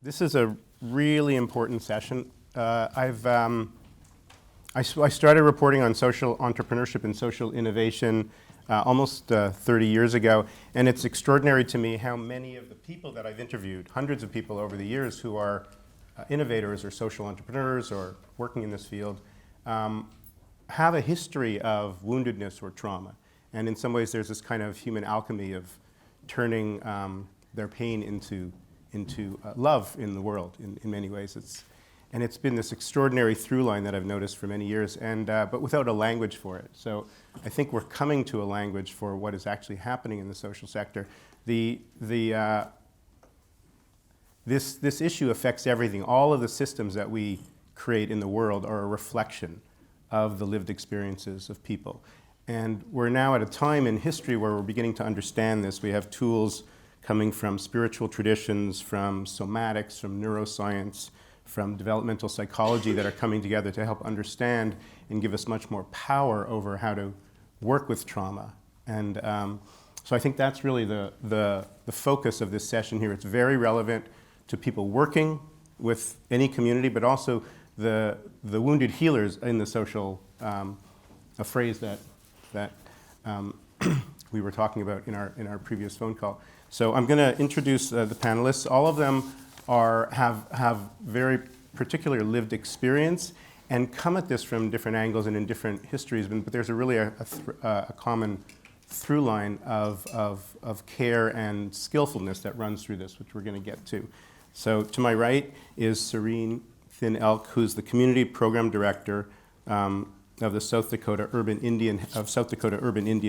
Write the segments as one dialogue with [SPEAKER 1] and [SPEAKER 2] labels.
[SPEAKER 1] This is a really important session. I started reporting on social entrepreneurship and social innovation almost 30 years ago, and it's extraordinary to me how many of the people that I've interviewed, hundreds of people over the years who are innovators or social entrepreneurs or working in this field, have a history of woundedness or trauma. And in some ways there's this kind of human alchemy of turning their pain into love in the world in many ways. And it's been this extraordinary through line that I've noticed for many years, but without a language for it. So I think we're coming to a language for what is actually happening in the social sector. This issue affects everything. All of the systems that we create in the world are a reflection of the lived experiences of people. And we're now at a time in history where we're beginning to understand this. We have tools coming from spiritual traditions, from somatics, from neuroscience, from developmental psychology that are coming together to help understand and give us much more power over how to work with trauma. And so I think that's really the focus of this session here. It's very relevant to people working with any community, but also the wounded healers in the social, a phrase that we were talking about in our previous phone call. So I'm going to introduce the panelists. All of them have very particular lived experience and come at this from different angles and in different histories, but there's a common through line of care and skillfulness that runs through this, which we're going to get to. So to my right is Serene Thin Elk, who's the Community Program Director of the South Dakota Urban Indian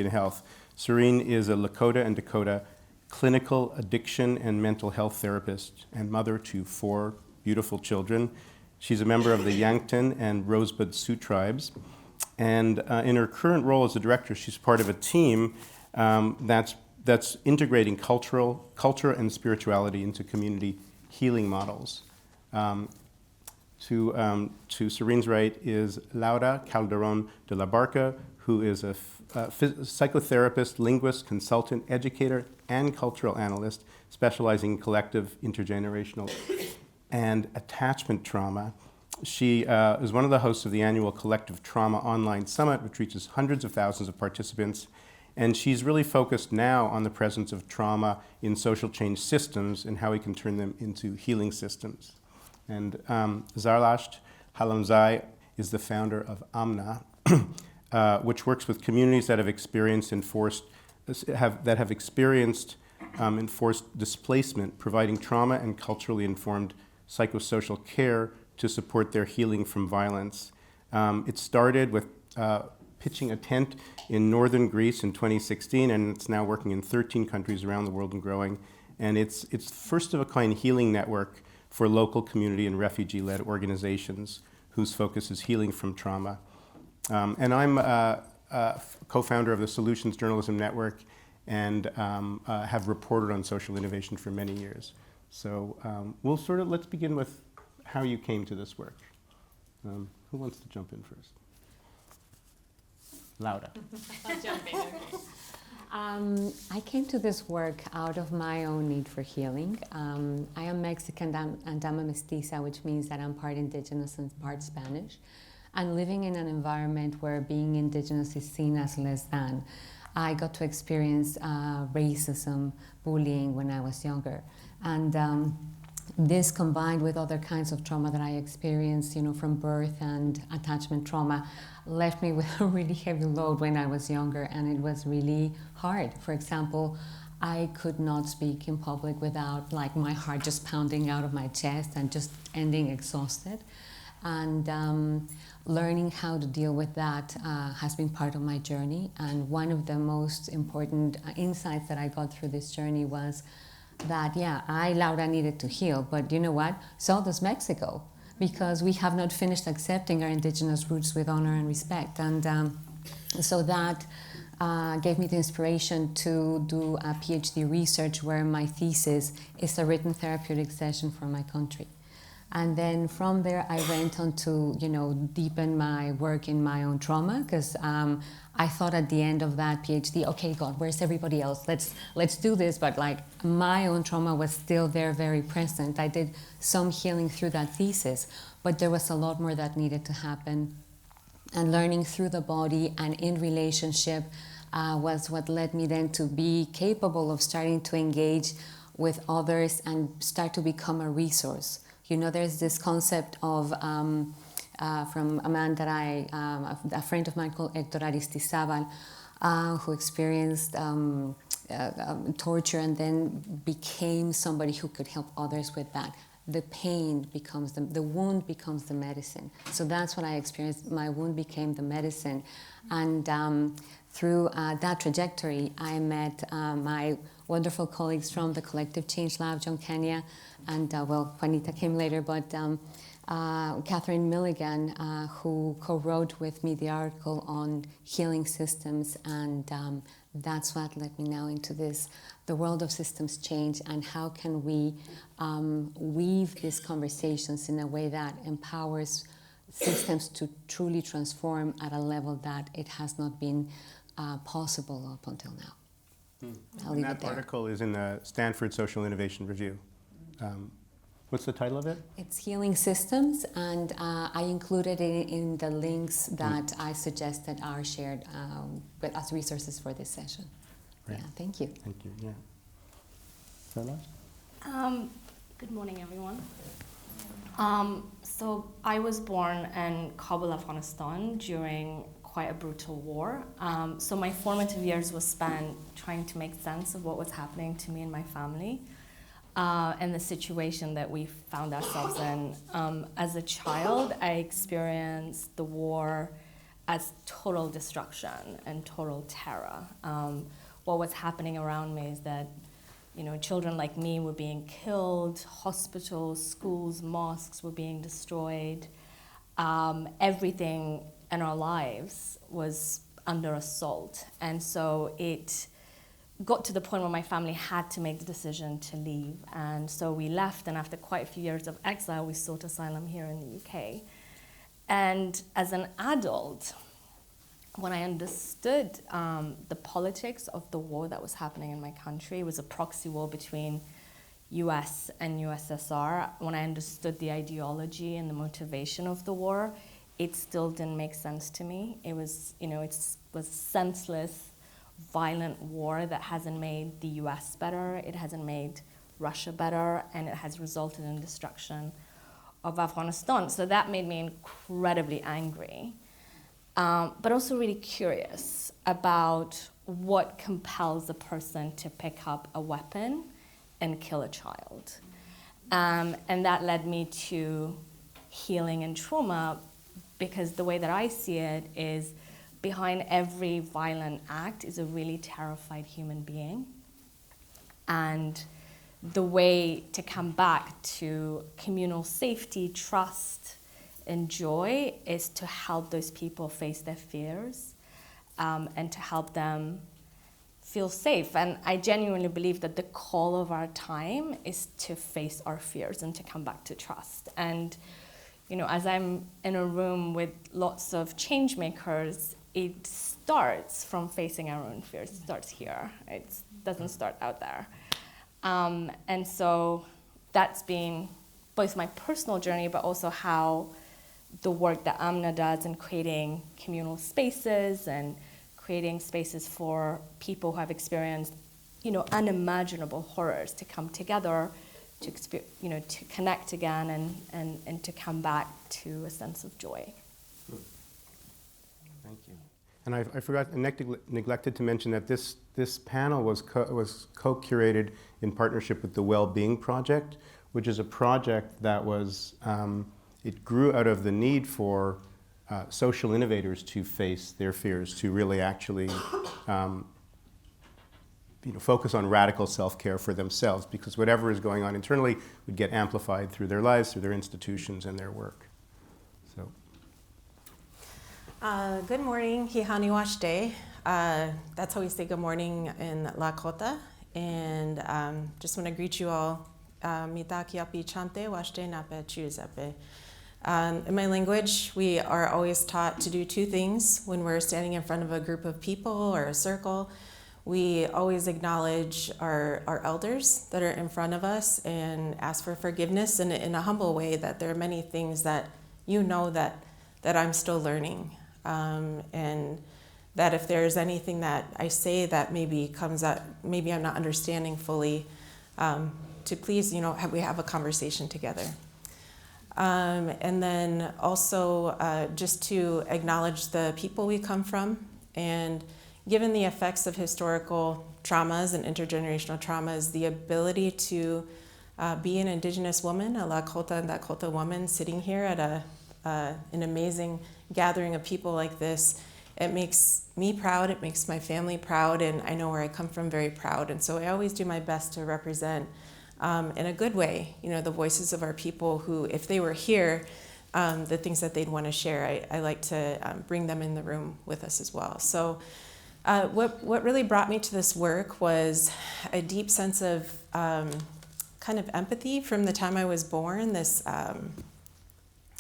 [SPEAKER 1] Health. Serene is a Lakota and Dakota clinical addiction and mental health therapist and mother to 4 beautiful children. She's a member of the Yankton and Rosebud Sioux tribes. And in her current role as a director, she's part of a team that's integrating culture and spirituality into community healing models. To Serene's right is Laura Calderon de la Barca, who is a psychotherapist, linguist, consultant, educator, and cultural analyst, specializing in collective, intergenerational, and attachment trauma. She is one of the hosts of the annual Collective Trauma Online Summit, which reaches hundreds of thousands of participants. And she's really focused now on the presence of trauma in social change systems and how we can turn them into healing systems. And Zarlasht Halaimzai is the founder of Amna, which works with communities that have experienced enforced displacement, providing trauma and culturally informed psychosocial care to support their healing from violence. It started with pitching a tent in northern Greece in 2016, and it's now working in 13 countries around the world and growing. And it's first-of-a-kind healing network for local community and refugee-led organizations whose focus is healing from trauma. And I'm a co-founder of the Solutions Journalism Network and have reported on social innovation for many years. So let's begin with how you came to this work. Who wants to jump in first? Laura.
[SPEAKER 2] I'll jump in, okay.
[SPEAKER 3] I came to this work out of my own need for healing. I am Mexican and I'm a mestiza, which means that I'm part indigenous and part Spanish. And living in an environment where being indigenous is seen as less than, I got to experience racism, bullying when I was younger. And this combined with other kinds of trauma that I experienced, from birth and attachment trauma, left me with a really heavy load when I was younger, and it was really hard. For example, I could not speak in public without my heart just pounding out of my chest and just ending exhausted. And learning how to deal with that has been part of my journey. And one of the most important insights that I got through this journey was that, I, Laura, needed to heal, but you know what? So does Mexico, because we have not finished accepting our indigenous roots with honor and respect. And so that gave me the inspiration to do a PhD research where my thesis is a written therapeutic session for my country. And then from there, I went on to, deepen my work in my own trauma, because I thought at the end of that PhD, okay, God, where's everybody else? Let's do this. But like my own trauma was still there, very present. I did some healing through that thesis, but there was a lot more that needed to happen. And learning through the body and in relationship was what led me then to be capable of starting to engage with others and start to become a resource. There's this concept of, from a man that a friend of mine called Héctor Aristizabal, who experienced torture and then became somebody who could help others with that. The pain becomes the wound becomes the medicine. So that's what I experienced. My wound became the medicine. And through that trajectory, I met my wonderful colleagues from the Collective Change Lab, John Kenya, and Juanita came later, but Catherine Milligan, who co-wrote with me the article on healing systems, and that's what led me now into the world of systems change, and how can we weave these conversations in a way that empowers systems to truly transform at a level that it has not been possible up until now. I'll leave it there.
[SPEAKER 1] That article is in the Stanford Social Innovation Review. What's the title of it?
[SPEAKER 3] It's Healing Systems, and I included it in the links that I suggested are shared as resources for this session.
[SPEAKER 1] Right.
[SPEAKER 3] Yeah, thank you.
[SPEAKER 1] Thank you, yeah. Zarlasht?
[SPEAKER 2] Good morning, everyone. So I was born in Kabul, Afghanistan during quite a brutal war. So my formative years was spent trying to make sense of what was happening to me and my family. And the situation that we found ourselves in. As a child, I experienced the war as total destruction and total terror. What was happening around me is that, children like me were being killed, hospitals, schools, mosques were being destroyed. Everything in our lives was under assault. And so it got to the point where my family had to make the decision to leave. And so we left, and after quite a few years of exile, we sought asylum here in the UK. And as an adult, when I understood the politics of the war that was happening in my country, it was a proxy war between US and USSR. When I understood the ideology and the motivation of the war, it still didn't make sense to me. It was, it was senseless, violent war that hasn't made the US better, it hasn't made Russia better, and it has resulted in destruction of Afghanistan. So that made me incredibly angry, but also really curious about what compels a person to pick up a weapon and kill a child. And that led me to healing and trauma, because the way that I see it is behind every violent act is a really terrified human being. And the way to come back to communal safety, trust, and joy is to help those people face their fears and to help them feel safe. And I genuinely believe that the call of our time is to face our fears and to come back to trust. And as I'm in a room with lots of change makers, it starts from facing our own fears. It starts here. It doesn't start out there. And so that's been both my personal journey, but also how the work that Amna does in creating communal spaces and creating spaces for people who have experienced, unimaginable horrors to come together, to to connect again and to come back to a sense of joy.
[SPEAKER 1] Thank you. And I forgot, neglected to mention that this panel was co-curated in partnership with the Wellbeing Project, which is a project that was, it grew out of the need for social innovators to face their fears, to really actually focus on radical self-care for themselves, because whatever is going on internally would get amplified through their lives, through their institutions and their work. So.
[SPEAKER 4] Good morning, Hihani Washde. That's how we say good morning in Lakota. And just want to greet you all Mitakiapi chante washte nape chuzepe. In my language, we are always taught to do two things when we're standing in front of a group of people or a circle. We always acknowledge our elders that are in front of us and ask for forgiveness in a humble way, that there are many things that you know that I'm still learning. And that if there's anything that I say that maybe comes up, maybe I'm not understanding fully, to please, we have a conversation together. And then also just to acknowledge the people we come from, and given the effects of historical traumas and intergenerational traumas, the ability to be an Indigenous woman, a Lakota and Dakota woman, sitting here at an amazing gathering of people like this, it makes me proud, it makes my family proud, and I know where I come from very proud. And so I always do my best to represent, in a good way, the voices of our people who, if they were here, the things that they'd want to share, I like to bring them in the room with us as well. So what really brought me to this work was a deep sense of kind of empathy from the time I was born, this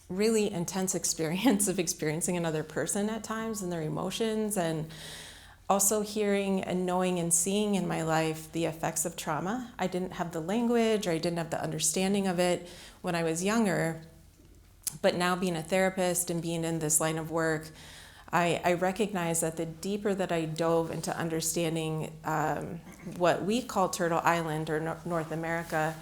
[SPEAKER 4] really intense experience of experiencing another person at times and their emotions, and also hearing and knowing and seeing in my life the effects of trauma. I didn't have the language, or I didn't have the understanding of it when I was younger, but now being a therapist and being in this line of work, I recognize that the deeper that I dove into understanding what we call Turtle Island or North America,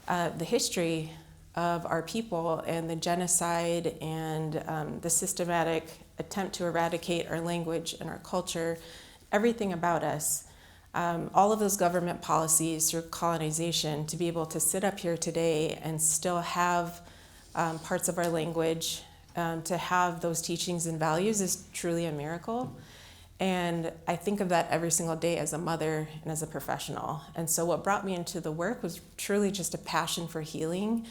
[SPEAKER 4] the history of our people and the genocide and the systematic attempt to eradicate our language and our culture, everything about us, all of those government policies through colonization, to be able to sit up here today and still have parts of our language, to have those teachings and values is truly a miracle. And I think of that every single day as a mother and as a professional. And so what brought me into the work was truly just a passion for healing.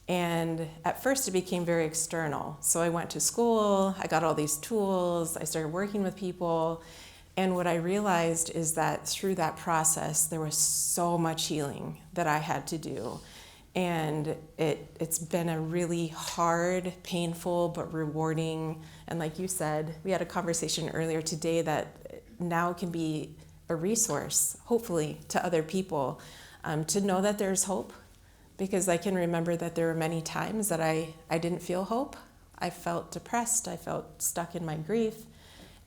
[SPEAKER 4] And at first it became very external. So I went to school, I got all these tools, I started working with people. And what I realized is that through that process, there was so much healing that I had to do. And it's been a really hard, painful, but rewarding. And like you said, we had a conversation earlier today that now can be a resource, hopefully, to other people, to know that there's hope. Because I can remember that there were many times that I didn't feel hope. I felt depressed, I felt stuck in my grief.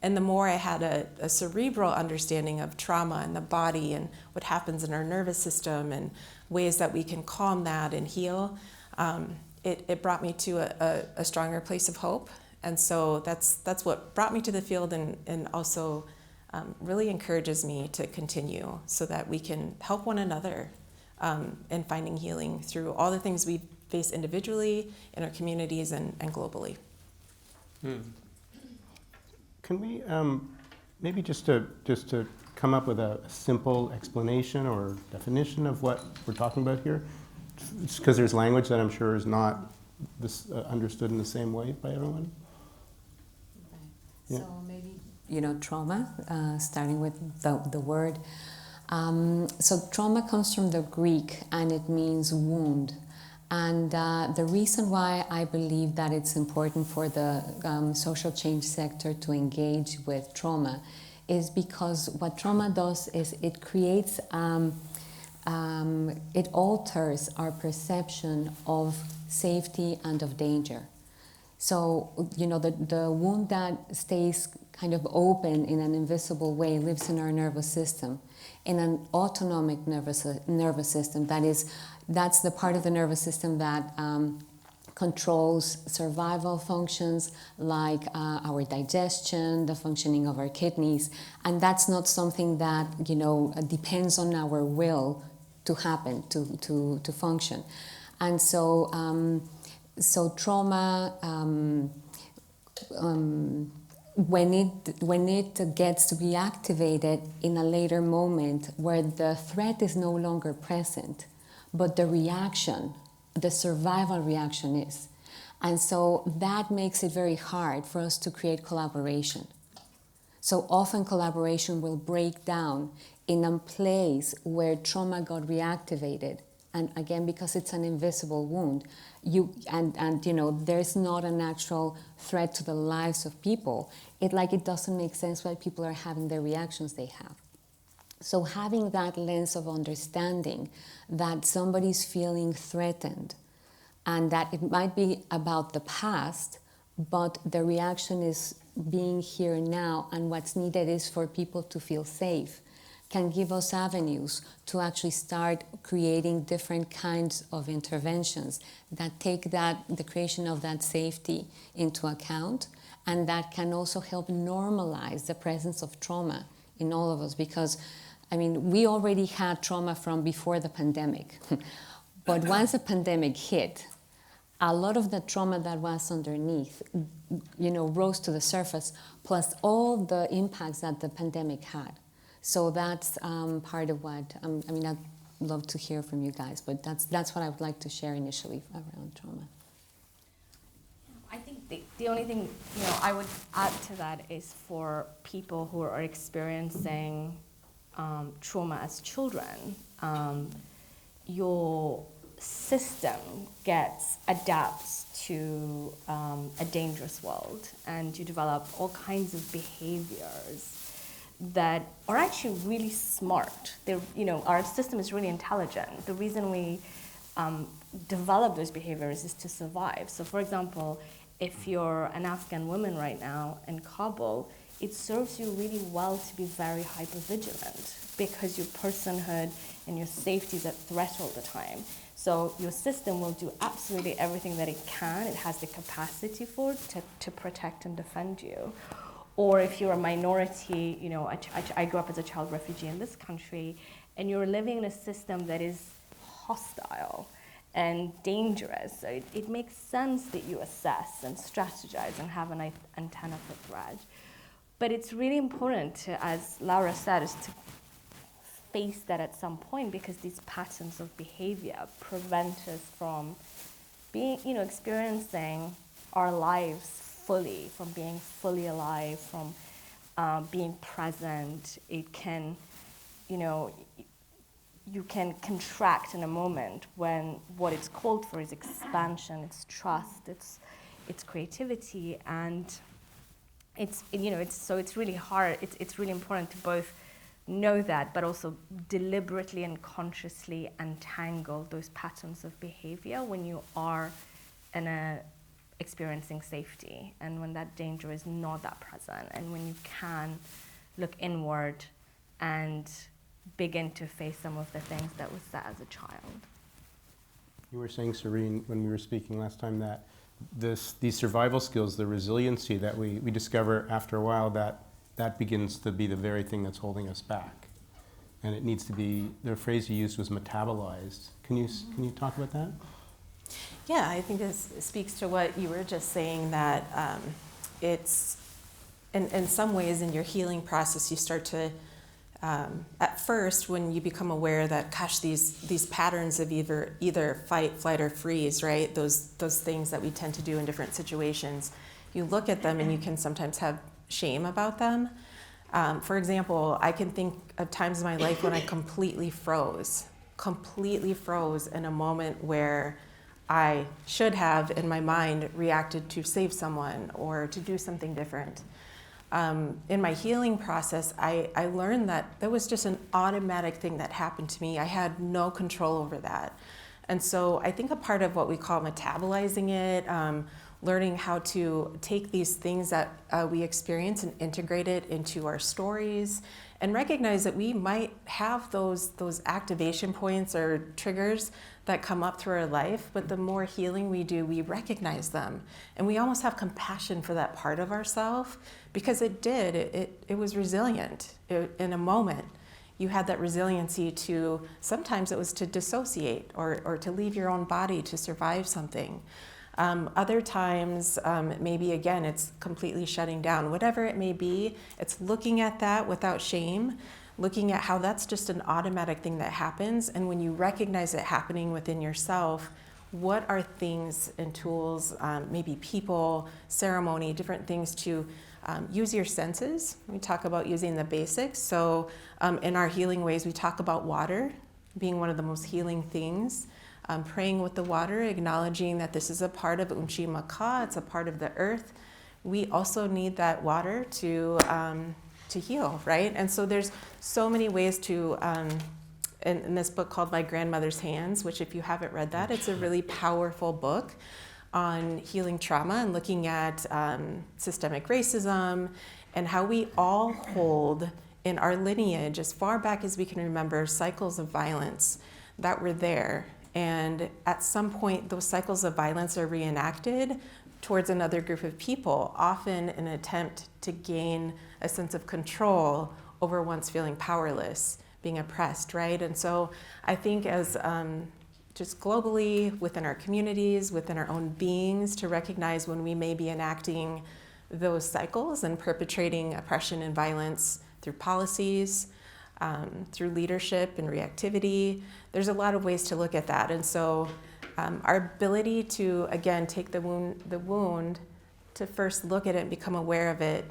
[SPEAKER 4] And the more I had a cerebral understanding of trauma and the body and what happens in our nervous system and ways that we can calm that and heal, it brought me to a stronger place of hope. And so that's what brought me to the field, and also really encourages me to continue so that we can help one another in finding healing through all the things we face individually, in our communities, and globally.
[SPEAKER 1] Can we maybe just to come up with a simple explanation or definition of what we're talking about here? Because there's language that I'm sure is not understood in the same way by everyone.
[SPEAKER 3] Okay. So maybe trauma, starting with the word. So trauma comes from the Greek, and it means wound. And the reason why I believe that it's important for the social change sector to engage with trauma is because what trauma does is it creates, it alters our perception of safety and of danger. So, the wound that stays kind of open in an invisible way lives in our nervous system, in an autonomic nervous system. That's the part of the nervous system that controls survival functions like our digestion, the functioning of our kidneys, and that's not something that depends on our will to happen, to function. And so trauma, when it gets to be activated in a later moment where the threat is no longer present, but the reaction, the survival reaction is. And so that makes it very hard for us to create collaboration. So often collaboration will break down in a place where trauma got reactivated And again, because it's an invisible wound, there's not a natural threat to the lives of people. It doesn't make sense why people are having the reactions they have. So having that lens of understanding that somebody's feeling threatened and that it might be about the past, but the reaction is being here now, and what's needed is for people to feel safe, can give us avenues to actually start creating different kinds of interventions that take the creation of that safety into account, and that can also help normalize the presence of trauma in all of us. Because, we already had trauma from before the pandemic. But once the pandemic hit, a lot of the trauma that was underneath, rose to the surface, plus all the impacts that the pandemic had. So that's part of what, I'd love to hear from you guys, but that's what I would like to share initially around trauma.
[SPEAKER 2] I think the only thing, I would add to that is for people who are experiencing trauma as children, your system adapts to a dangerous world, and you develop all kinds of behaviors that are actually really smart. Our system is really intelligent. The reason we develop those behaviors is to survive. So for example, if you're an Afghan woman right now in Kabul, it serves you really well to be very hypervigilant because your personhood and your safety is at threat all the time. So your system will do absolutely everything that it can. It has the capacity to protect and defend you. Or if you're a minority, I grew up as a child refugee in this country, and you're living in a system that is hostile and dangerous. So it makes sense that you assess and strategize and have an antenna for threat. But it's really important to, as Laura said, is to face that at some point, because these patterns of behavior prevent us from being, experiencing our lives fully, from being fully alive, from being present. It can, you can contract in a moment when what it's called for is expansion, it's trust, it's creativity, and it's really hard. It's really important to both know that, but also deliberately and consciously untangle those patterns of behavior when you are experiencing safety, and when that danger is not that present, and when you can look inward and begin to face some of the things that was there as a child.
[SPEAKER 1] You were saying, Serene, when we were speaking last time, that these survival skills, the resiliency that we discover after a while, that begins to be the very thing that's holding us back. And it needs to be, the phrase you used was metabolized. Can you talk about that?
[SPEAKER 4] Yeah, I think this speaks to what you were just saying, that it's, in some ways in your healing process, you start to, at first, when you become aware that, gosh, these patterns of either fight, flight, or freeze, right? Those things that we tend to do in different situations, you look at them and you can sometimes have shame about them. For example, I can think of times in my life when I completely froze in a moment where I should have, in my mind, reacted to save someone or to do something different. In my healing process, I learned that there was just an automatic thing that happened to me. I had no control over that. And so I think a part of what we call metabolizing it, learning how to take these things that we experience and integrate it into our stories, and recognize that we might have those activation points or triggers that come up through our life, but the more healing we do, we recognize them. And we almost have compassion for that part of ourselves, because it was resilient. In a moment, you had that resiliency to, sometimes it was to dissociate or to leave your own body to survive something. Other times, maybe again, it's completely shutting down. Whatever it may be, it's looking at that without shame, looking at how that's just an automatic thing that happens. And when you recognize it happening within yourself, what are things and tools, maybe people, ceremony, different things to use your senses. We talk about using the basics. So in our healing ways, we talk about water. being one of the most healing things. Praying with the water, acknowledging that this is a part of Unchi Maka, it's a part of the earth. We also need that water to heal, right? And so there's so many ways to, in this book called My Grandmother's Hands, which if you haven't read that, it's a really powerful book on healing trauma and looking at systemic racism and how we all hold in our lineage, as far back as we can remember, cycles of violence that were there. And at some point, those cycles of violence are reenacted towards another group of people, often in an attempt to gain a sense of control over one's feeling powerless, being oppressed, right? And so I think as just globally, within our communities, within our own beings, to recognize when we may be enacting those cycles and perpetrating oppression and violence through policies, through leadership and reactivity. There's a lot of ways to look at that. And so our ability to, again, take the wound, to first look at it and become aware of it,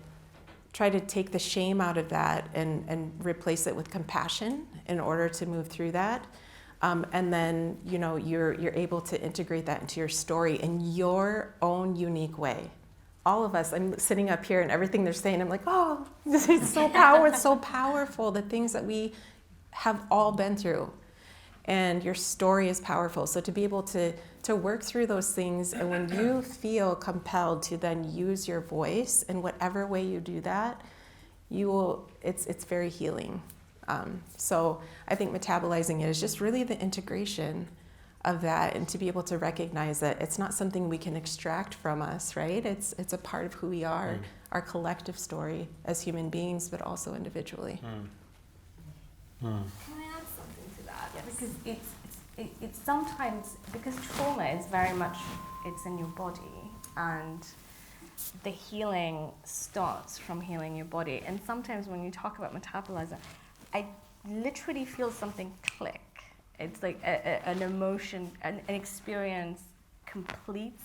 [SPEAKER 4] try to take the shame out of that and replace it with compassion in order to move through that. And then, you know, you're able to integrate that into your story in your own unique way. All of us, I'm sitting up here and everything they're saying, I'm like, oh, it's so powerful, it's so powerful, the things that we have all been through. And your story is powerful. So to be able to work through those things, and when you feel compelled to then use your voice in whatever way you do that, you will, it's very healing. So I think metabolizing it is just really the integration of that, and to be able to recognize that it's not something we can extract from us, right? It's a part of who we are, our collective story as human beings, but also individually.
[SPEAKER 2] Can I add something to that? Yes. Because it's sometimes, because trauma is very much, it's in your body, and the healing starts from healing your body. And sometimes when you talk about metabolizing, I literally feel something click. It's like an emotion, an experience completes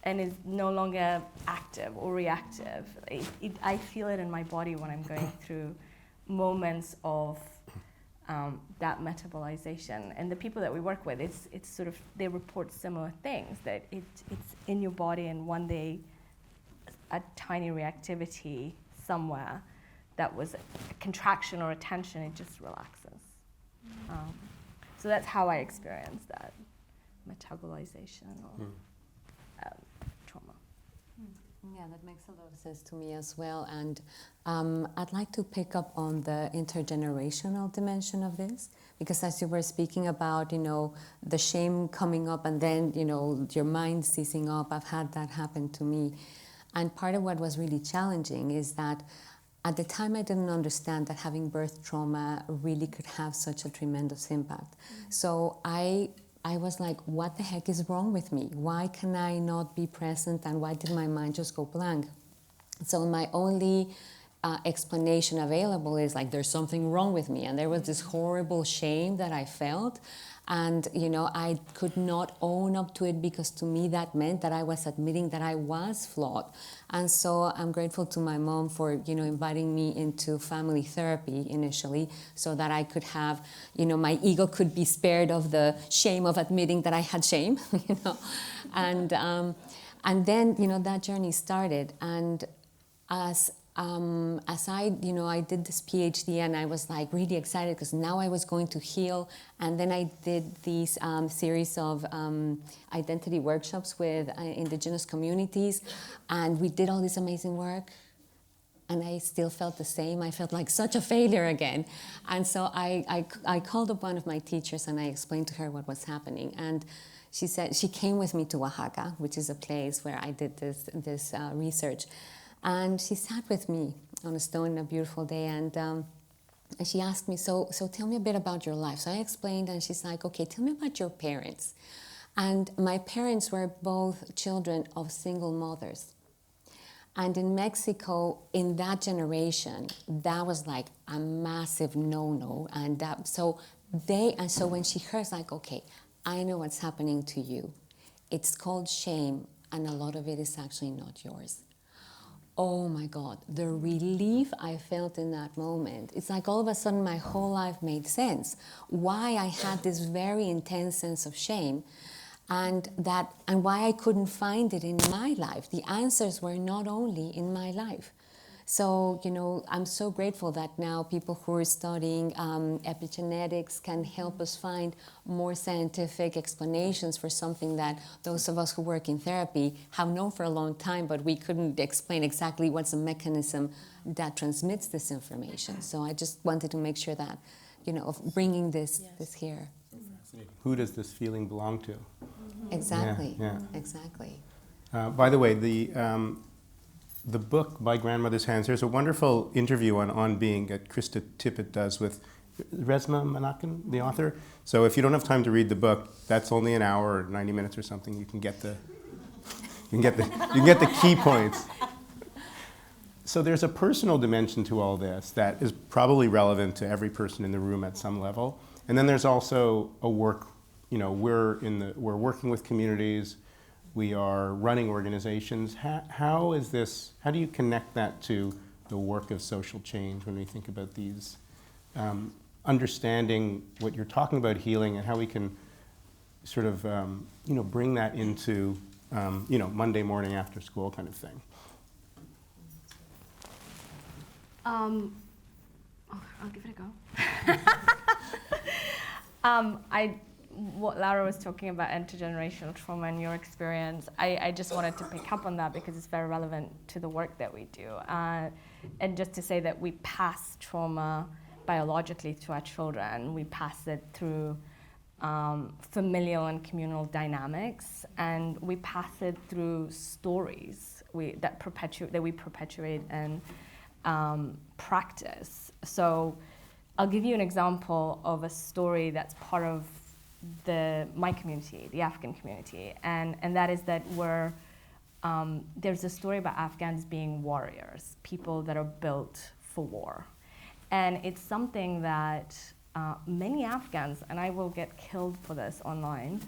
[SPEAKER 2] and is no longer active or reactive. I feel it in my body when I'm going through moments of that metabolization. And the people that we work with, it's sort of, they report similar things, that it's in your body, and one day a tiny reactivity somewhere that was a contraction or a tension, it just relaxes. So that's how I experience that metabolization or trauma.
[SPEAKER 3] Yeah, that makes a lot of sense to me as well. And I'd like to pick up on the intergenerational dimension of this, because as you were speaking about, you know, the shame coming up and then, you know, your mind ceasing up, I've had that happen to me. And part of what was really challenging is that at the time, I didn't understand that having birth trauma really could have such a tremendous impact. So I was like, what the heck is wrong with me? Why can I not be present, and why did my mind just go blank? So my only explanation available is like, there's something wrong with me. And there was this horrible shame that I felt. And, you know, I could not own up to it, because to me that meant that I was admitting that I was flawed. And so I'm grateful to my mom for, you know, inviting me into family therapy initially, so that I could have, you know, my ego could be spared of the shame of admitting that I had shame, you know. And then, you know, that journey started. And as I, you know, I did this PhD, and I was like really excited because now I was going to heal. And then I did these series of identity workshops with indigenous communities, and we did all this amazing work. And I still felt the same. I felt like such a failure again. And so I called up one of my teachers, and I explained to her what was happening. And she said, she came with me to Oaxaca, which is a place where I did this research. And she sat with me on a stone on a beautiful day, and she asked me, so tell me a bit about your life. So I explained, and she's like, okay, tell me about your parents. And my parents were both children of single mothers. And in Mexico, in that generation, that was like a massive no-no. And so when she heard, like, okay, I know what's happening to you. It's called shame, and a lot of it is actually not yours. oh my God, the relief I felt in that moment. It's like all of a sudden my whole life made sense. Why I had this very intense sense of shame, and why I couldn't find it in my life. The answers were not only in my life. So, I'm so grateful that now people who are studying epigenetics can help us find more scientific explanations for something that those of us who work in therapy have known for a long time, but we couldn't explain exactly what's the mechanism that transmits this information. So I just wanted to make sure that, of bringing this here.
[SPEAKER 1] Who does this feeling belong to?
[SPEAKER 3] Exactly.
[SPEAKER 1] Yeah.
[SPEAKER 3] Exactly.
[SPEAKER 1] By the way, the book, By Grandmother's Hands, there's a wonderful interview on being that Krista Tippett does with Resmaa Menakem, the author. So if you don't have time to read the book, that's only an hour or 90 minutes or something. You can get the key points. So there's a personal dimension to all this that is probably relevant to every person in the room at some level. And then there's also a work, we're working with communities. We are running organizations. How do you connect that to the work of social change when we think about these, understanding what you're talking about healing and how we can sort of, bring that into, Monday morning after school kind of thing?
[SPEAKER 2] I'll give it a go. What Laura was talking about, intergenerational trauma and your experience, I just wanted to pick up on that because it's very relevant to the work that we do. And just to say that we pass trauma biologically to our children. We pass it through familial and communal dynamics, and we pass it through stories that we perpetuate and practice. So I'll give you an example of a story that's part of my community, the Afghan community, and that is that there's a story about Afghans being warriors, people that are built for war. And it's something that many Afghans, and I will get killed for this online,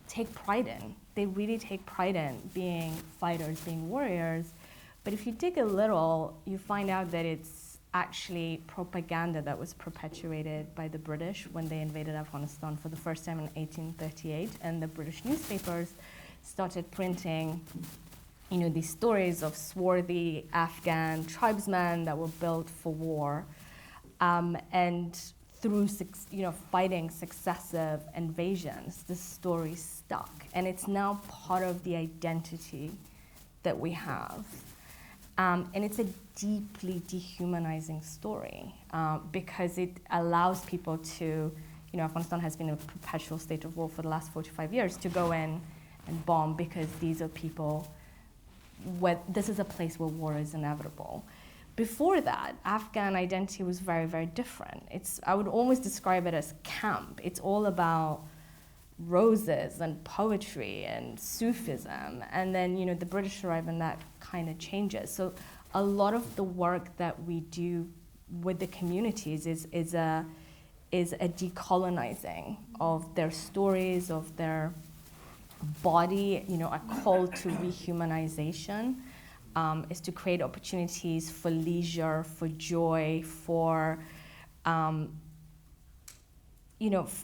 [SPEAKER 2] take pride in. They really take pride in being fighters, being warriors. But if you dig a little, you find out that it's actually propaganda that was perpetuated by the British when they invaded Afghanistan for the first time in 1838, and the British newspapers started printing, these stories of swarthy Afghan tribesmen that were built for war, and through fighting successive invasions, the story stuck, and it's now part of the identity that we have. And it's a deeply dehumanizing story because it allows people to, Afghanistan has been in a perpetual state of war for the last 45 years, to go in and bomb because these are people, this is a place where war is inevitable. Before that, Afghan identity was very, very different. I would almost describe it as camp. It's all about roses and poetry and Sufism, and then the British arrive and that kind of changes. So a lot of the work that we do with the communities is a decolonizing of their stories, of their body, a call to rehumanization, is to create opportunities for leisure, for joy, for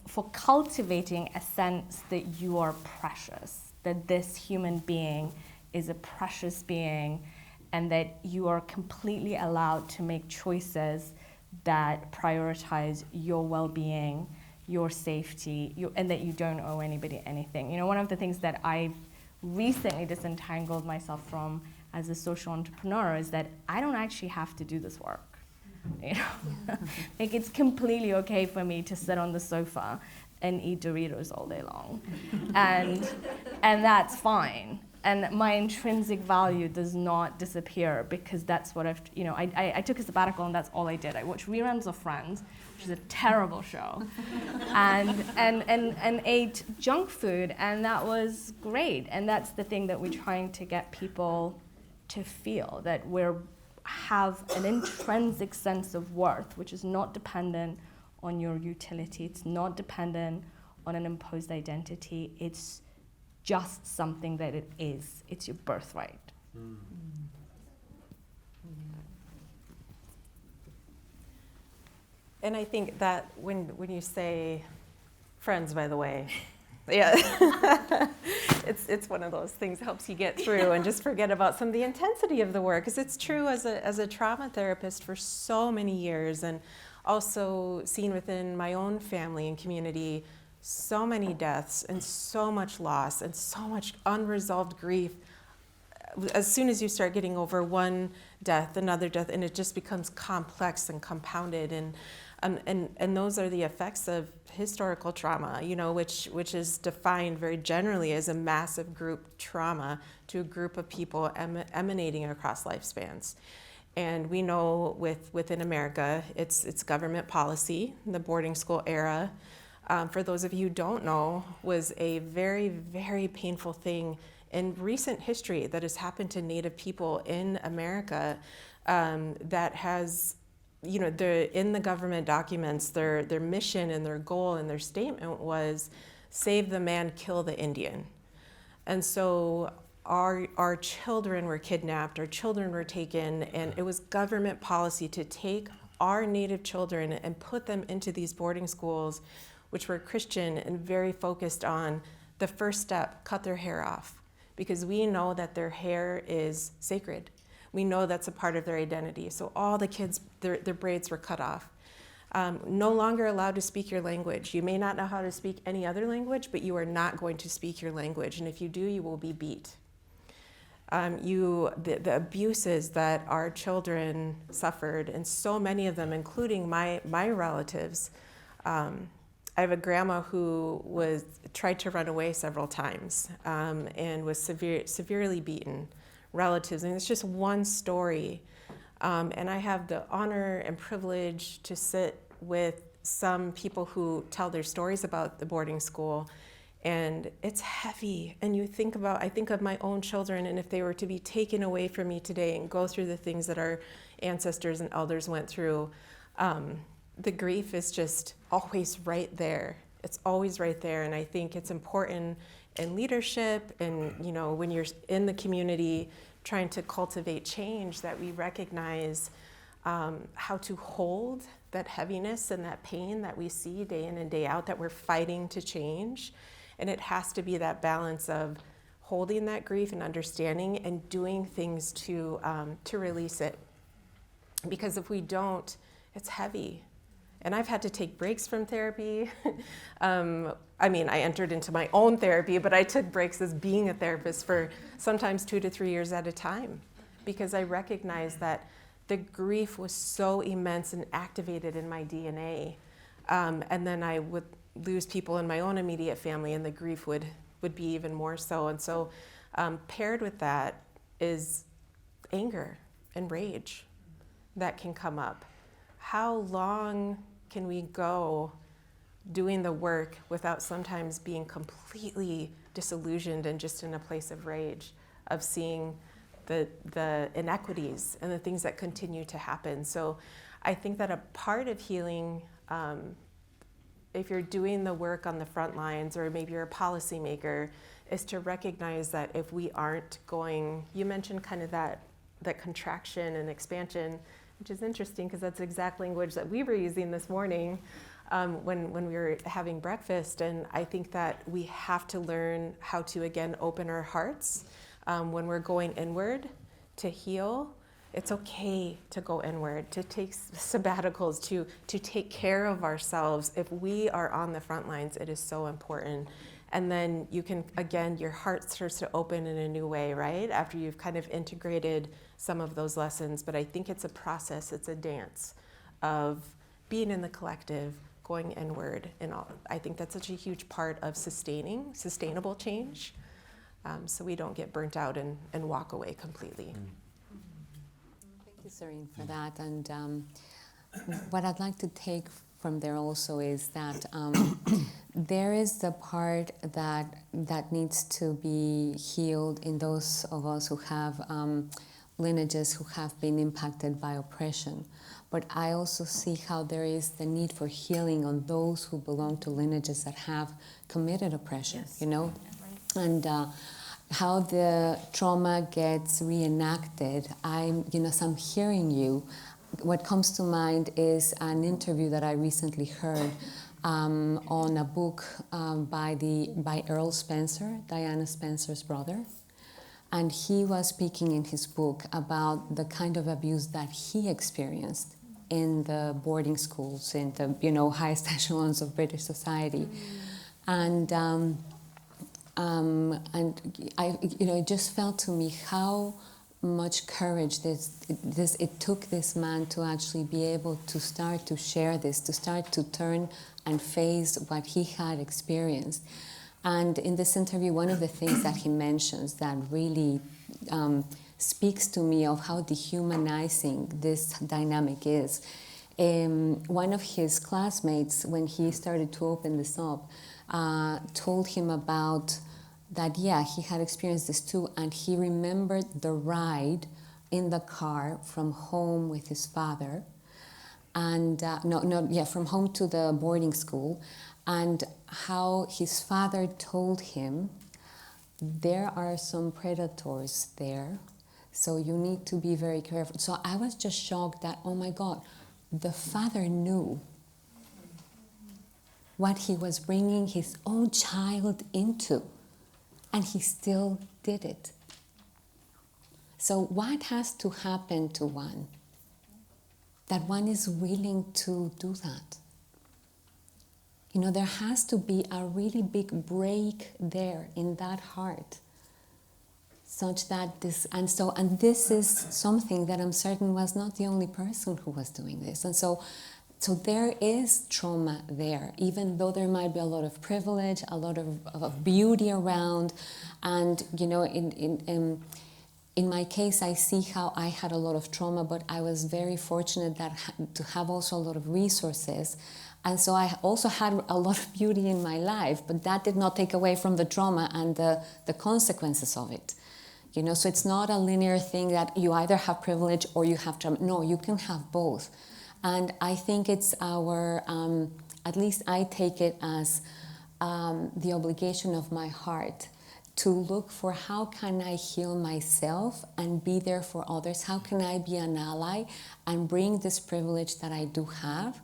[SPEAKER 2] for cultivating a sense that you are precious, that this human being is a precious being, and that you are completely allowed to make choices that prioritize your well-being, your safety, and that you don't owe anybody anything. One of the things that I've recently disentangled myself from as a social entrepreneur is that I don't actually have to do this work. Like, it's completely okay for me to sit on the sofa and eat Doritos all day long, and that's fine. And my intrinsic value does not disappear because that's what I took a sabbatical and that's all I did. I watched reruns of Friends, which is a terrible show, and ate junk food, and that was great. And that's the thing that we're trying to get people to feel, that have an intrinsic sense of worth, which is not dependent on your utility. It's not dependent on an imposed identity. It's just something that it is. It's your birthright.
[SPEAKER 4] And I think that when you say friends, by the way, yeah, it's one of those things that helps you get through and just forget about some of the intensity of the work. Because it's true as a trauma therapist for so many years, and also seen within my own family and community, so many deaths and so much loss and so much unresolved grief. As soon as you start getting over one death, another death, and it just becomes complex and compounded, and those are the effects of historical trauma, you know, which is defined very generally as a massive group trauma to a group of people emanating across lifespans. And we know within America, it's government policy. The boarding school era, for those of you who don't know, was a very, very painful thing in recent history that has happened to Native people in America, that has, you know, in the government documents, their mission and their goal and their statement was save the man, kill the Indian. And so our children were kidnapped, our children were taken, and it was government policy to take our Native children and put them into these boarding schools, which were Christian and very focused on the first step, cut their hair off. Because we know that their hair is sacred. We know that's a part of their identity. So all the kids, their braids were cut off. No longer allowed to speak your language. You may not know how to speak any other language, but you are not going to speak your language. And if you do, you will be beat. The abuses that our children suffered, and so many of them, including my relatives. I have a grandma who tried to run away several times, and was severely beaten. Relatives, and it's just one story. And I have the honor and privilege to sit with some people who tell their stories about the boarding school, and it's heavy. And I think of my own children, and if they were to be taken away from me today and go through the things that our ancestors and elders went through, the grief is just always right there. It's always right there, and I think it's important in leadership and, you know, when you're in the community trying to cultivate change, that we recognize how to hold that heaviness and that pain that we see day in and day out, that we're fighting to change. And it has to be that balance of holding that grief and understanding and doing things to release it. Because if we don't, it's heavy. And I've had to take breaks from therapy. I entered into my own therapy, but I took breaks as being a therapist for sometimes 2 to 3 years at a time, because I recognized that the grief was so immense and activated in my DNA. And then I would lose people in my own immediate family, and the grief would be even more so. And so paired with that is anger and rage that can come up. How long can we go doing the work without sometimes being completely disillusioned and just in a place of rage, of seeing the inequities and the things that continue to happen? So I think that a part of healing, if you're doing the work on the front lines, or maybe you're a policymaker, is to recognize that if we aren't going, you mentioned kind of that contraction and expansion, which is interesting because that's the exact language that we were using this morning when we were having breakfast. And I think that we have to learn how to, again, open our hearts when we're going inward to heal. It's okay to go inward, to take sabbaticals, to take care of ourselves. If we are on the front lines, it is so important. And then you can, again, your heart starts to open in a new way, right? After you've kind of integrated some of those lessons. But I think it's a process, it's a dance of being in the collective, going inward. And I think that's such a huge part of sustainable change, so we don't get burnt out and walk away completely.
[SPEAKER 3] Thank you, Serene, for that. And what I'd like to take from there also is that there is the part that needs to be healed in those of us who have lineages who have been impacted by oppression. But I also see how there is the need for healing on those who belong to lineages that have committed oppression,
[SPEAKER 2] Yes.
[SPEAKER 3] you know? And how the trauma gets reenacted, as I'm hearing you, what comes to mind is an interview that I recently heard on a book by Earl Spencer, Diana Spencer's brother. And he was speaking in his book about the kind of abuse that he experienced in the boarding schools, in the highest echelons of British society. And it just felt to me how much courage it took this man to actually be able to start to share this, to start to turn and face what he had experienced. And in this interview, one of the things that he mentions that really speaks to me of how dehumanizing this dynamic is. One of his classmates, when he started to open this up, told him about that, he had experienced this too, and he remembered the ride in the car from home with his father, and from home to the boarding school, and how his father told him, there are some predators there, so you need to be very careful. So I was just shocked that, oh my God, the father knew what he was bringing his own child into, and he still did it. So what has to happen to one that one is willing to do that? There has to be a really big break there in that heart, such that this is something that I'm certain was not the only person who was doing this. And so there is trauma there, even though there might be a lot of privilege, a lot of beauty around. And, in my case, I see how I had a lot of trauma, but I was very fortunate to have also a lot of resources. And so I also had a lot of beauty in my life, but that did not take away from the trauma and the consequences of it. So it's not a linear thing that you either have privilege or you have trauma. No, you can have both. And I think it's our, at least I take it as the obligation of my heart to look for how can I heal myself and be there for others? How can I be an ally and bring this privilege that I do have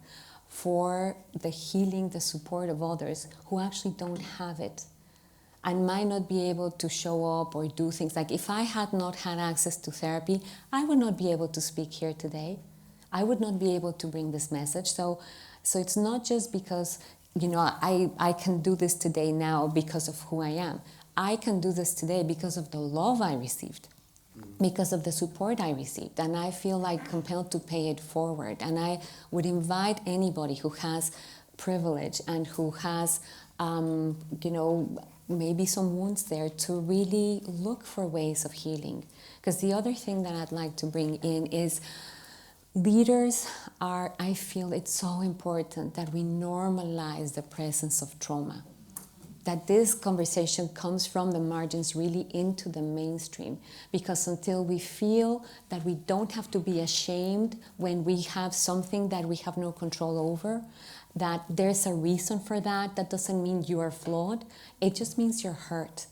[SPEAKER 3] for the healing, the support of others who actually don't have it and might not be able to show up or do things. Like if I had not had access to therapy, I would not be able to speak here today. I would not be able to bring this message. So it's not just because, I can do this today now because of who I am. I can do this today because of the love I received, because of the support I received, and I feel like compelled to pay it forward. And I would invite anybody who has privilege and who has, maybe some wounds there to really look for ways of healing. Because the other thing that I'd like to bring in is leaders I feel it's so important that we normalize the presence of trauma. That this conversation comes from the margins really into the mainstream. Because until we feel that we don't have to be ashamed when we have something that we have no control over, that there's a reason for that, that doesn't mean you are flawed. It just means you're hurt.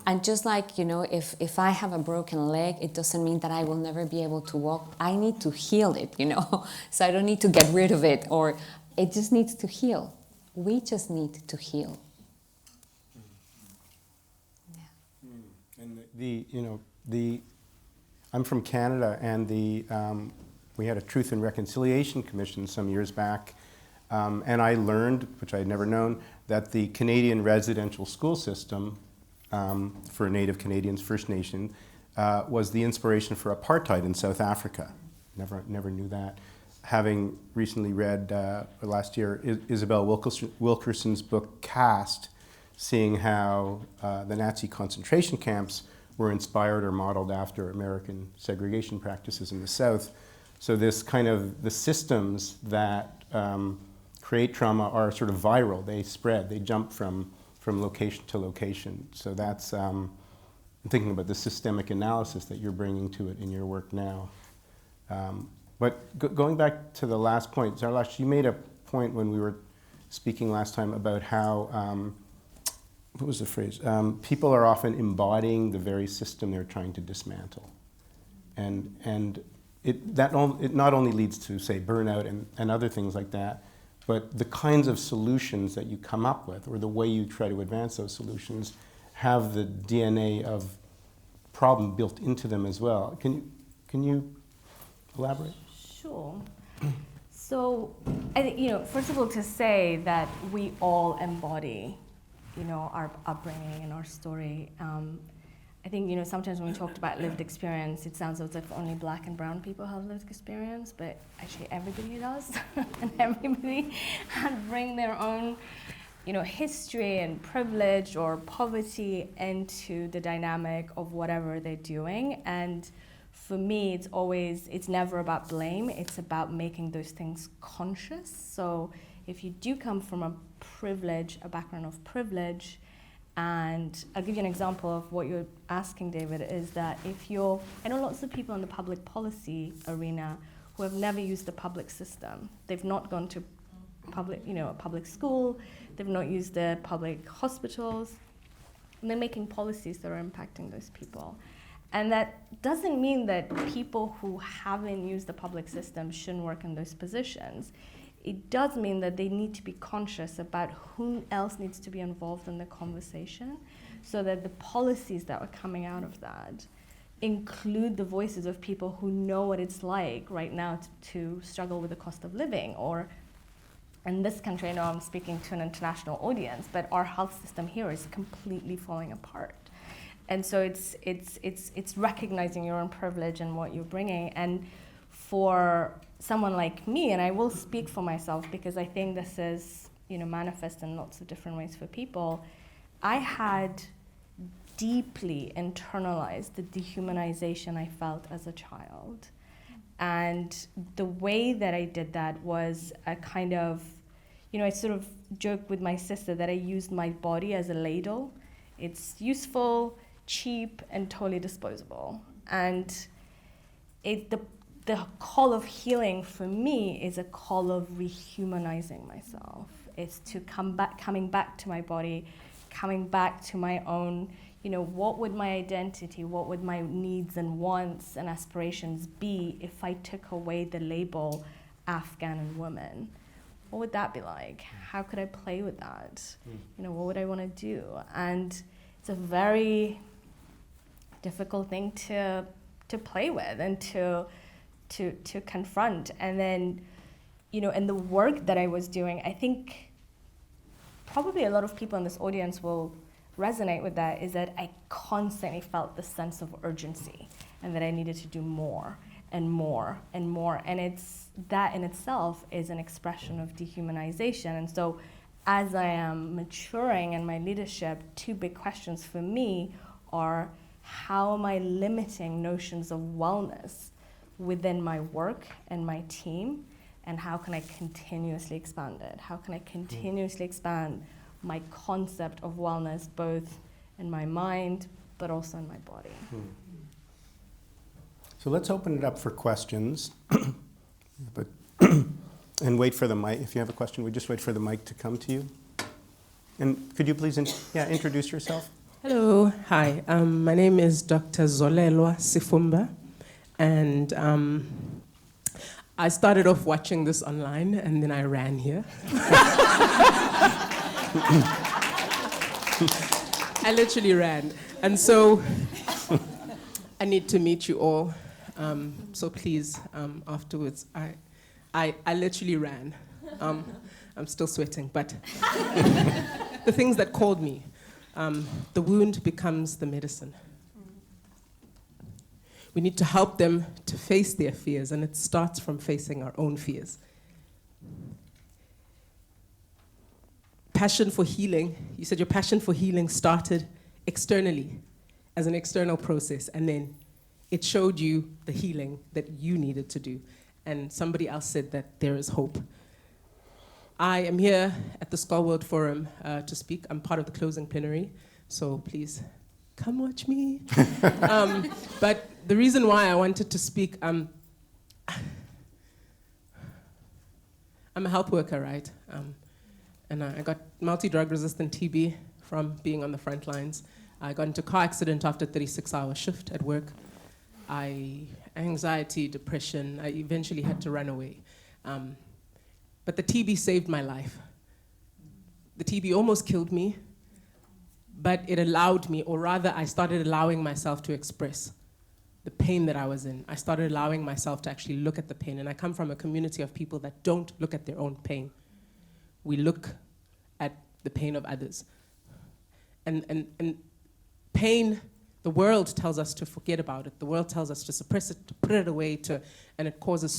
[SPEAKER 3] And just like, if I have a broken leg, it doesn't mean that I will never be able to walk. I need to heal it, So I don't need to get rid of it, or it just needs to heal. We just need to heal.
[SPEAKER 1] And I'm from Canada, and we had a Truth and Reconciliation Commission some years back, and I learned, which I had never known, that the Canadian residential school system for Native Canadians, First Nation, was the inspiration for apartheid in South Africa. Never knew that. Having recently read last year Isabel Wilkerson's book Caste, seeing how the Nazi concentration camps were inspired or modeled after American segregation practices in the South. So this kind of, the systems that create trauma are sort of viral. They spread, they jump from location to location. So that's, I'm thinking about the systemic analysis that you're bringing to it in your work now. But going back to the last point, Zarlasht, you made a point when we were speaking last time about how what was the phrase? People are often embodying the very system they're trying to dismantle. And it not only leads to, say, burnout and other things like that, but the kinds of solutions that you come up with, or the way you try to advance those solutions, have the DNA of problem built into them as well. Can you elaborate?
[SPEAKER 2] Sure. So, I think, first of all, to say that we all embody, our upbringing and our story. I think, sometimes when we talked about lived experience, it sounds as if only black and brown people have lived experience, but actually everybody does. And everybody bring their own, history and privilege or poverty into the dynamic of whatever they're doing. And for me, it's never about blame. It's about making those things conscious. So if you do come from a background of privilege, and I'll give you an example of what you're asking, David, is that I know lots of people in the public policy arena who have never used the public system. They've not gone to a public school, they've not used the public hospitals, and they're making policies that are impacting those people. And that doesn't mean that people who haven't used the public system shouldn't work in those positions. It does mean that they need to be conscious about who else needs to be involved in the conversation, so that the policies that are coming out of that include the voices of people who know what it's like right now to struggle with the cost of living. Or in this country, I know I'm speaking to an international audience, but our health system here is completely falling apart. And so it's recognizing your own privilege and what you're bringing. And for someone like me, and I will speak for myself because I think this is, manifest in lots of different ways for people, I had deeply internalized the dehumanization I felt as a child. And the way that I did that was a kind of, I sort of joked with my sister that I used my body as a ladle. It's useful, cheap, and totally disposable. And the call of healing for me is a call of rehumanizing myself. It's to coming back to my body, coming back to my own, what would my identity, what would my needs and wants and aspirations be if I took away the label Afghan and woman? What would that be like? How could I play with that? What would I want to do? And it's a very difficult thing to play with and to confront. And then, in the work that I was doing, I think probably a lot of people in this audience will resonate with that, is that I constantly felt this sense of urgency and that I needed to do more and more and more. And that in itself is an expression of dehumanization. And so as I am maturing in my leadership, two big questions for me are, how am I limiting notions of wellness within my work and my team, and how can I continuously expand it? How can I continuously expand my concept of wellness, both in my mind, but also in my body?
[SPEAKER 1] So let's open it up for questions, but and wait for the mic. If you have a question, we just wait for the mic to come to you. And could you please introduce yourself?
[SPEAKER 5] Hello, hi. My name is Dr. Zolelwa Sifumba, and I started off watching this online, and then I ran here. I literally ran, and so I need to meet you all. So please, afterwards, I literally ran. I'm still sweating, but the things that called me. The wound becomes the medicine. We need to help them to face their fears, and it starts from facing our own fears. Passion for healing, you said your passion for healing started externally, as an external process, and then it showed you the healing that you needed to do. And somebody else said that there is hope. I am here at the Skoll.org Forum to speak. I'm part of the closing plenary, so please come watch me. But the reason why I wanted to speak, I'm a health worker, right? And I got multi-drug resistant TB from being on the front lines. I got into a car accident after a 36-hour shift at work. Anxiety, depression, I eventually had to run away. But the TB saved my life. The TB almost killed me, but it allowed me, or rather I started allowing myself to express the pain that I was in. I started allowing myself to actually look at the pain. And I come from a community of people that don't look at their own pain. We look at the pain of others. And pain, the world tells us to forget about it. The world tells us to suppress it, to put it away, and it causes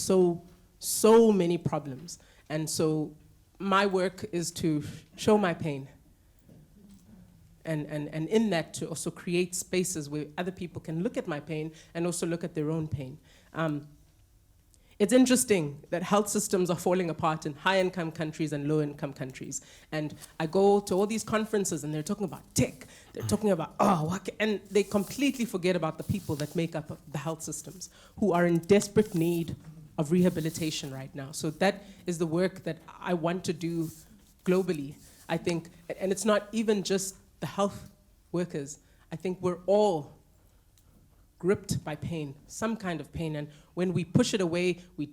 [SPEAKER 5] so many problems. And so my work is to show my pain. And in that, to also create spaces where other people can look at my pain and also look at their own pain. It's interesting that health systems are falling apart in high-income countries and low-income countries. And I go to all these conferences and they're talking about tech, they're talking about, and they completely forget about the people that make up the health systems, who are in desperate need of rehabilitation right now. So that is the work that I want to do globally, I think. And it's not even just the health workers. I think we're all gripped by pain, some kind of pain, and when we push it away, we're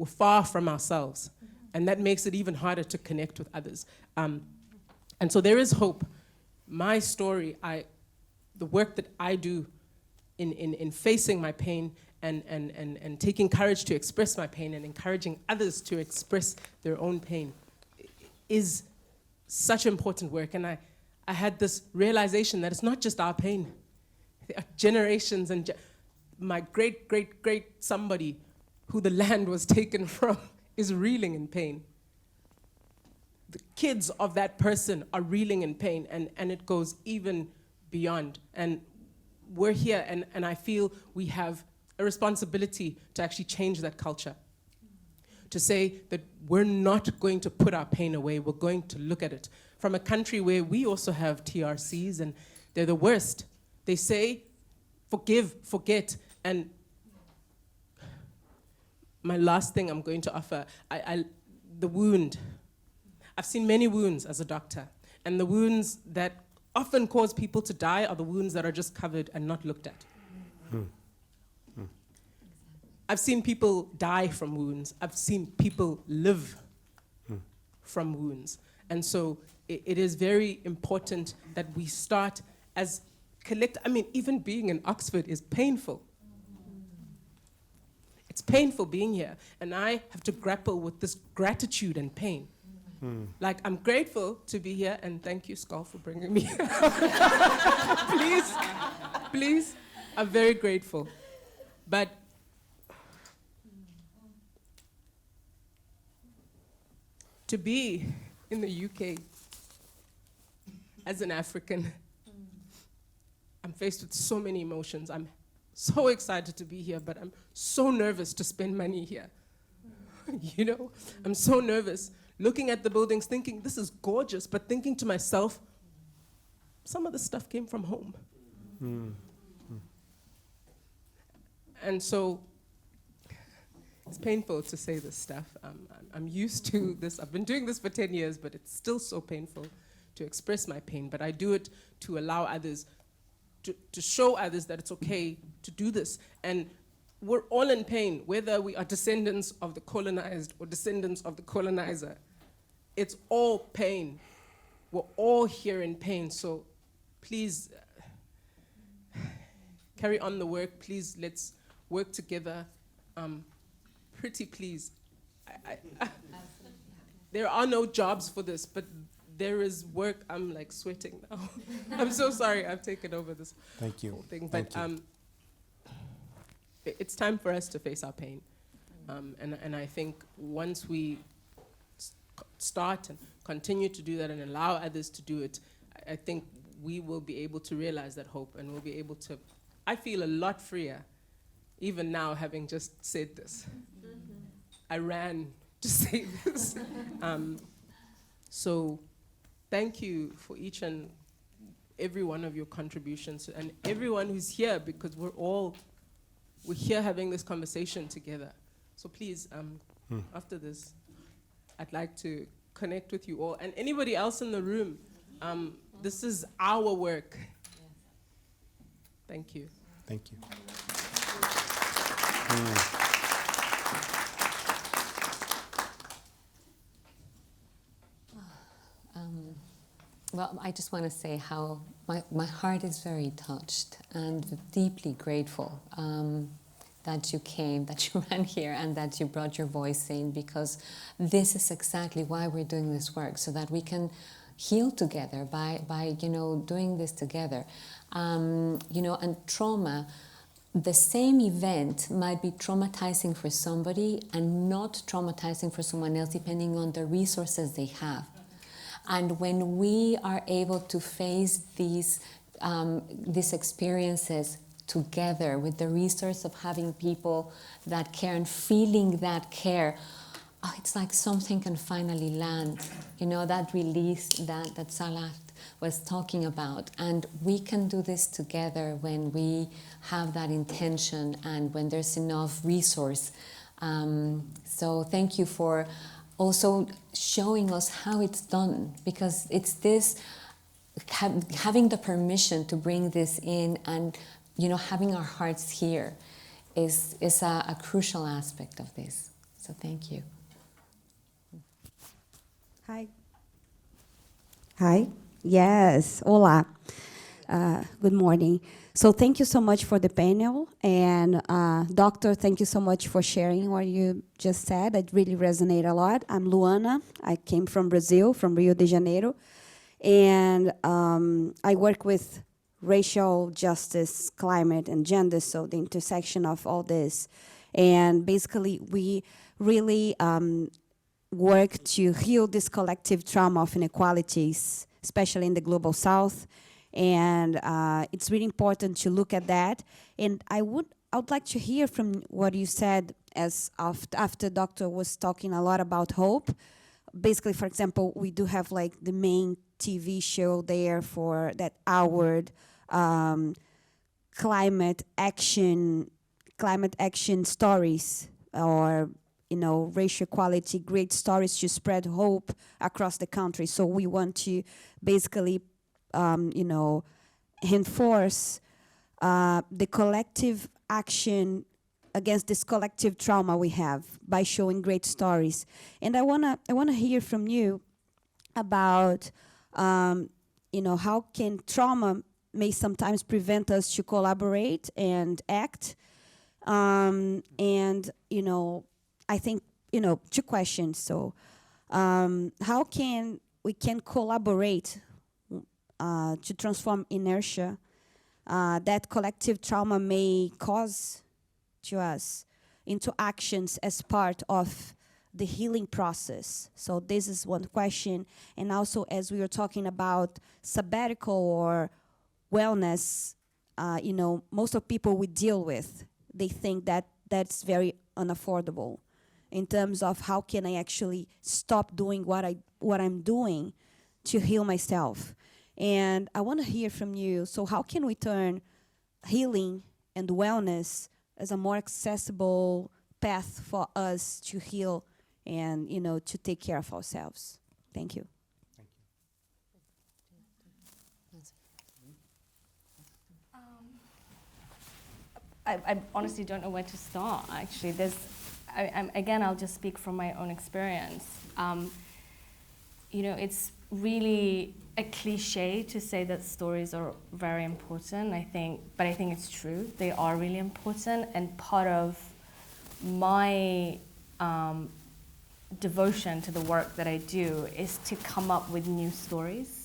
[SPEAKER 5] far from ourselves, and that makes it even harder to connect with others. And so there is hope. My story, the work that I do in facing my pain and taking courage to express my pain and encouraging others to express their own pain is such important work. And I had this realization that it's not just our pain. There are generations and my great somebody who the land was taken from is reeling in pain. The kids of that person are reeling in pain, and it goes even beyond. And we're here, and I feel we have a responsibility to actually change that culture. To say that we're not going to put our pain away, we're going to look at it. From a country where we also have TRCs, and they're the worst. They say, forgive, forget, and my last thing I'm going to offer, the wound. I've seen many wounds as a doctor, and the wounds that often cause people to die are the wounds that are just covered and not looked at. I've seen people die from wounds. I've seen people live from wounds. And so it is very important that we start as even being in Oxford is painful. It's painful being here. And I have to grapple with this gratitude and pain. Like, I'm grateful to be here, and thank you, Skoll, for bringing me here. Please, I'm very grateful. But to be in the UK as an African, I'm faced with so many emotions. I'm so excited to be here, but I'm so nervous to spend money here. I'm so nervous looking at the buildings, thinking this is gorgeous, but thinking to myself, some of the stuff came from home. And so it's painful to say this stuff. I'm used to this. I've been doing this for 10 years, but it's still so painful to express my pain. But I do it to allow others, to show others that it's okay to do this. And we're all in pain, whether we are descendants of the colonized or descendants of the colonizer. It's all pain. We're all here in pain. So please carry on the work. Please, let's work together. Pretty please. There are no jobs for this, but there is work. I'm like sweating now. I'm so sorry I've taken over this whole thing. But it's time for us to face our pain. And I think once we start and continue to do that and allow others to do it, I think we will be able to realize that hope, and we'll be able to, I feel a lot freer, even now having just said this. I ran to say this. So thank you for each and every one of your contributions, and everyone who's here, because we're here having this conversation together. So please, after this, I'd like to connect with you all. And anybody else in the room, this is our work. Thank you.
[SPEAKER 1] Thank you.
[SPEAKER 3] Well, I just want to say how my heart is very touched and deeply grateful that you came, that you ran here, and that you brought your voice in, because this is exactly why we're doing this work, so that we can heal together by doing this together. And trauma, the same event might be traumatizing for somebody and not traumatizing for someone else, depending on the resources they have. And when we are able to face these experiences together with the resource of having people that care and feeling that care, it's like something can finally land. That release that Zarlasht was talking about. And we can do this together when we have that intention and when there's enough resource. So thank you for also showing us how it's done, because it's this, having the permission to bring this in and having our hearts here is a crucial aspect of this. So thank you.
[SPEAKER 6] Hi. Hi. Yes. Hola. Good morning. So thank you so much for the panel. And Doctor, thank you so much for sharing what you just said. It really resonated a lot. I'm Luana. I came from Brazil, from Rio de Janeiro. And I work with racial justice, climate, and gender, so the intersection of all this. And basically, we really work to heal this collective trauma of inequalities, especially in the global south. And it's really important to look at that. And I would like to hear from what you said as after Doctor was talking a lot about hope. Basically, for example, we do have like the main TV show there for that award, climate action stories, or racial equality, great stories to spread hope across the country. So we want to basically enforce the collective action against this collective trauma we have by showing great stories. And I wanna hear from you about how can trauma may sometimes prevent us to collaborate and act. And I think two questions. So how can we collaborate to transform inertia that collective trauma may cause to us into actions as part of the healing process? So this is one question. And also, as we were talking about sabbatical or wellness, most of people we deal with, they think that that's very unaffordable in terms of how can I actually stop doing what I'm doing to heal myself. And I want to hear from you. So how can we turn healing and wellness as a more accessible path for us to heal and to take care of ourselves? Thank you.
[SPEAKER 2] I honestly don't know where to start. Actually, again, I'll just speak from my own experience. It's really a cliche to say that stories are very important. But I think it's true. They are really important, and part of my devotion to the work that I do is to come up with new stories.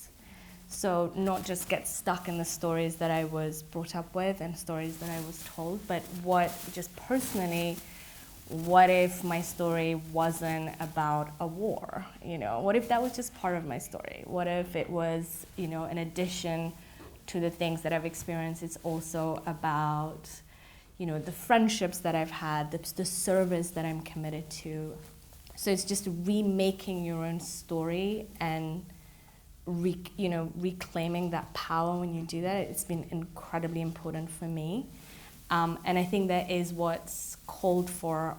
[SPEAKER 2] So not just get stuck in the stories that I was brought up with and stories that I was told, but what if my story wasn't about a war? What if that was just part of my story? What if it was, in addition to the things that I've experienced, it's also about, the friendships that I've had, the service that I'm committed to. So it's just remaking your own story and reclaiming that power when you do that. It's been incredibly important for me. And I think that is what's called for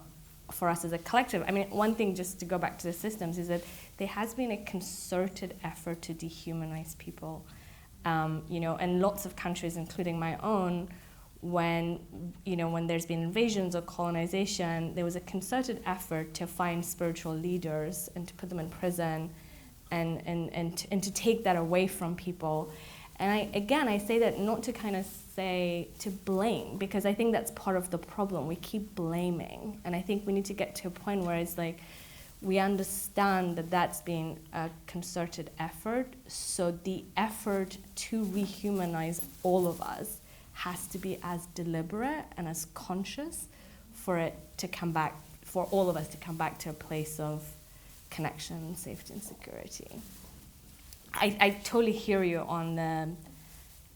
[SPEAKER 2] for us as a collective. I mean, one thing, just to go back to the systems, is that there has been a concerted effort to dehumanize people. And lots of countries, including my own, when there's been invasions or colonization, there was a concerted effort to find spiritual leaders and to put them in prison and to take that away from people. And I say that not to kind of say to blame, because I think that's part of the problem. We keep blaming. And I think we need to get to a point where it's like we understand that that's been a concerted effort. So the effort to rehumanize all of us has to be as deliberate and as conscious for it to come back, for all of us to come back to a place of connection, safety, and security. I totally hear you on the,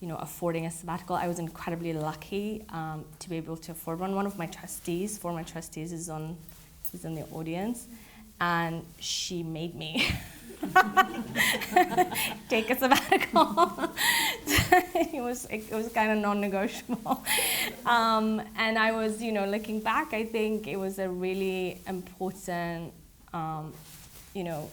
[SPEAKER 2] affording a sabbatical. I was incredibly lucky to be able to afford one. One of my trustees, former trustees, is in the audience, and she made me take a sabbatical. it was kind of non-negotiable, and I was, looking back, I think it was a really important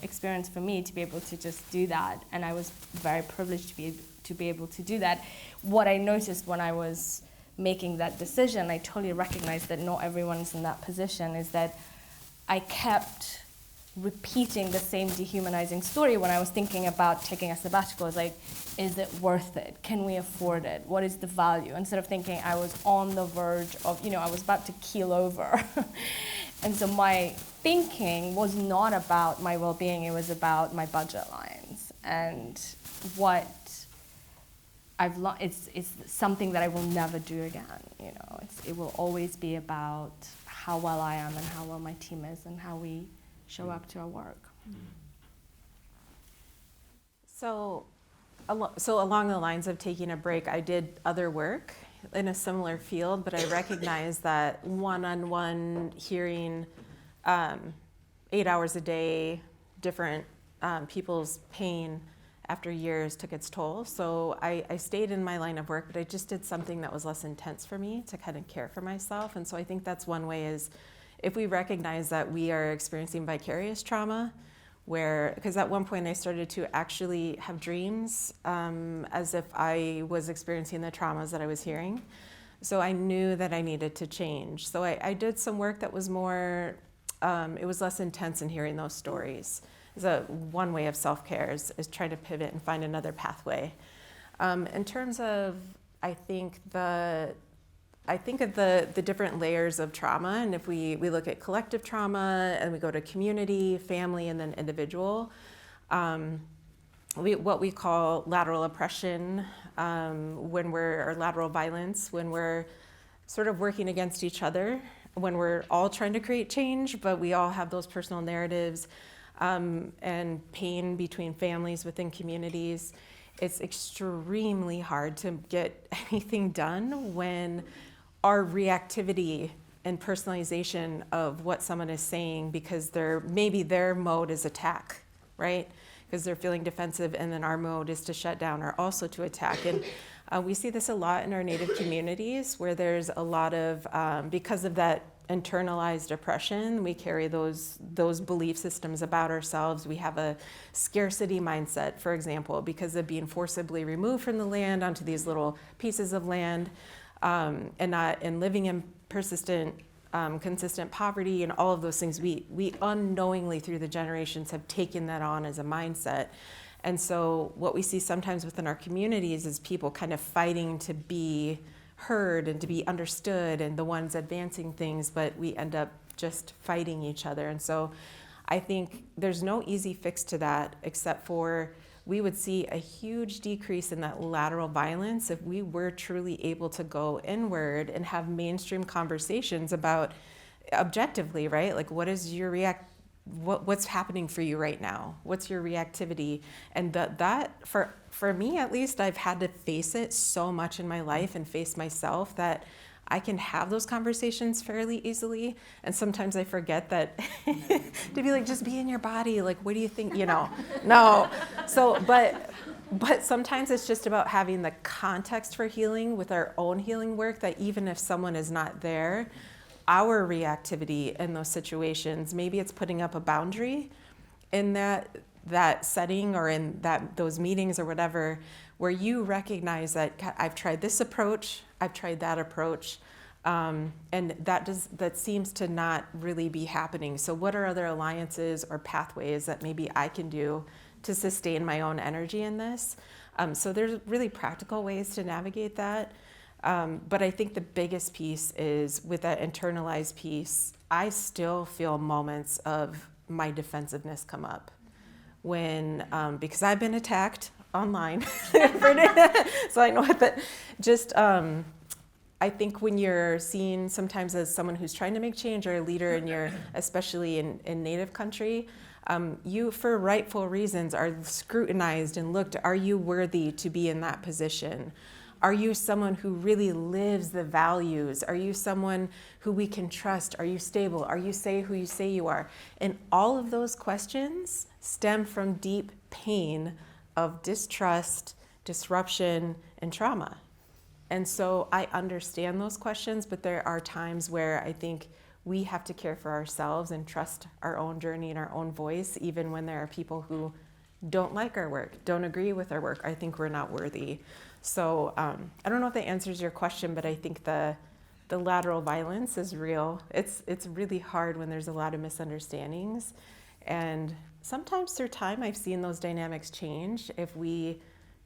[SPEAKER 2] experience for me to be able to just do that, and I was very privileged to be able to do that. What I noticed when I was making that decision, I totally recognized that not everyone's in that position, is that I kept repeating the same dehumanizing story when I was thinking about taking a sabbatical. It's like, is it worth it? Can we afford it? What is the value? Instead of thinking I was on the verge of, I was about to keel over. And so my thinking was not about my well-being, it was about my budget lines. And what I've learned, it's something that I will never do again. It will always be about how well I am and how well my team is and how we show up to our work.
[SPEAKER 4] So along the lines of taking a break, I did other work in a similar field, but I recognized that one-on-one hearing 8 hours a day, different people's pain after years took its toll. So I stayed in my line of work, but I just did something that was less intense for me to kind of care for myself. And so I think that's one way, is if we recognize that we are experiencing vicarious trauma, because at one point I started to actually have dreams as if I was experiencing the traumas that I was hearing. So I knew that I needed to change. So I did some work that was more, it was less intense in hearing those stories. One way of self-care is trying to pivot and find another pathway. In terms of, I think of the different layers of trauma, and if we look at collective trauma and we go to community, family, and then individual, what we call lateral oppression, or lateral violence, when we're sort of working against each other, when we're all trying to create change, but we all have those personal narratives, and pain between families, within communities. It's extremely hard to get anything done when our reactivity and personalization of what someone is saying, because maybe their mode is attack, right? Because they're feeling defensive, and then our mode is to shut down or also to attack. And we see this a lot in our Native communities, where there's a lot of, because of that internalized oppression, we carry those belief systems about ourselves. We have a scarcity mindset, for example, because of being forcibly removed from the land onto these little pieces of land. And living in persistent, consistent poverty and all of those things, we unknowingly through the generations have taken that on as a mindset. And so what we see sometimes within our communities is people kind of fighting to be heard and to be understood and the ones advancing things, but we end up just fighting each other. And so I think there's no easy fix to that, except for we would see a huge decrease in that lateral violence if we were truly able to go inward and have mainstream conversations about objectively, right? Like, what is your what's happening for you right now? What's your reactivity? And that for me, at least, I've had to face it so much in my life and face myself that I can have those conversations fairly easily. And sometimes I forget that to be like, just be in your body. Like, what do you think? No. So, but sometimes it's just about having the context for healing with our own healing work, that even if someone is not there, our reactivity in those situations. Maybe it's putting up a boundary in that setting or in those meetings or whatever, where you recognize that, God, I've tried this approach, I've tried that approach, and that seems to not really be happening. So what are other alliances or pathways that maybe I can do to sustain my own energy in this? So there's really practical ways to navigate that. But I think the biggest piece is with that internalized piece, I still feel moments of my defensiveness come up when, because I've been attacked online, so I know that just, I think when you're seen sometimes as someone who's trying to make change or a leader and you're, especially in Native country, you, for rightful reasons, are scrutinized and looked, are you worthy to be in that position? Are you someone who really lives the values? Are you someone who we can trust? Are you stable? Are you who you say you are? And all of those questions stem from deep pain of distrust, disruption, and trauma. And so I understand those questions, but there are times where I think we have to care for ourselves and trust our own journey and our own voice, even when there are people who don't like our work, don't agree with our work. I think we're not worthy. So I don't know if that answers your question, but I think the lateral violence is real. It's really hard when there's a lot of misunderstandings. And sometimes through time, I've seen those dynamics change if we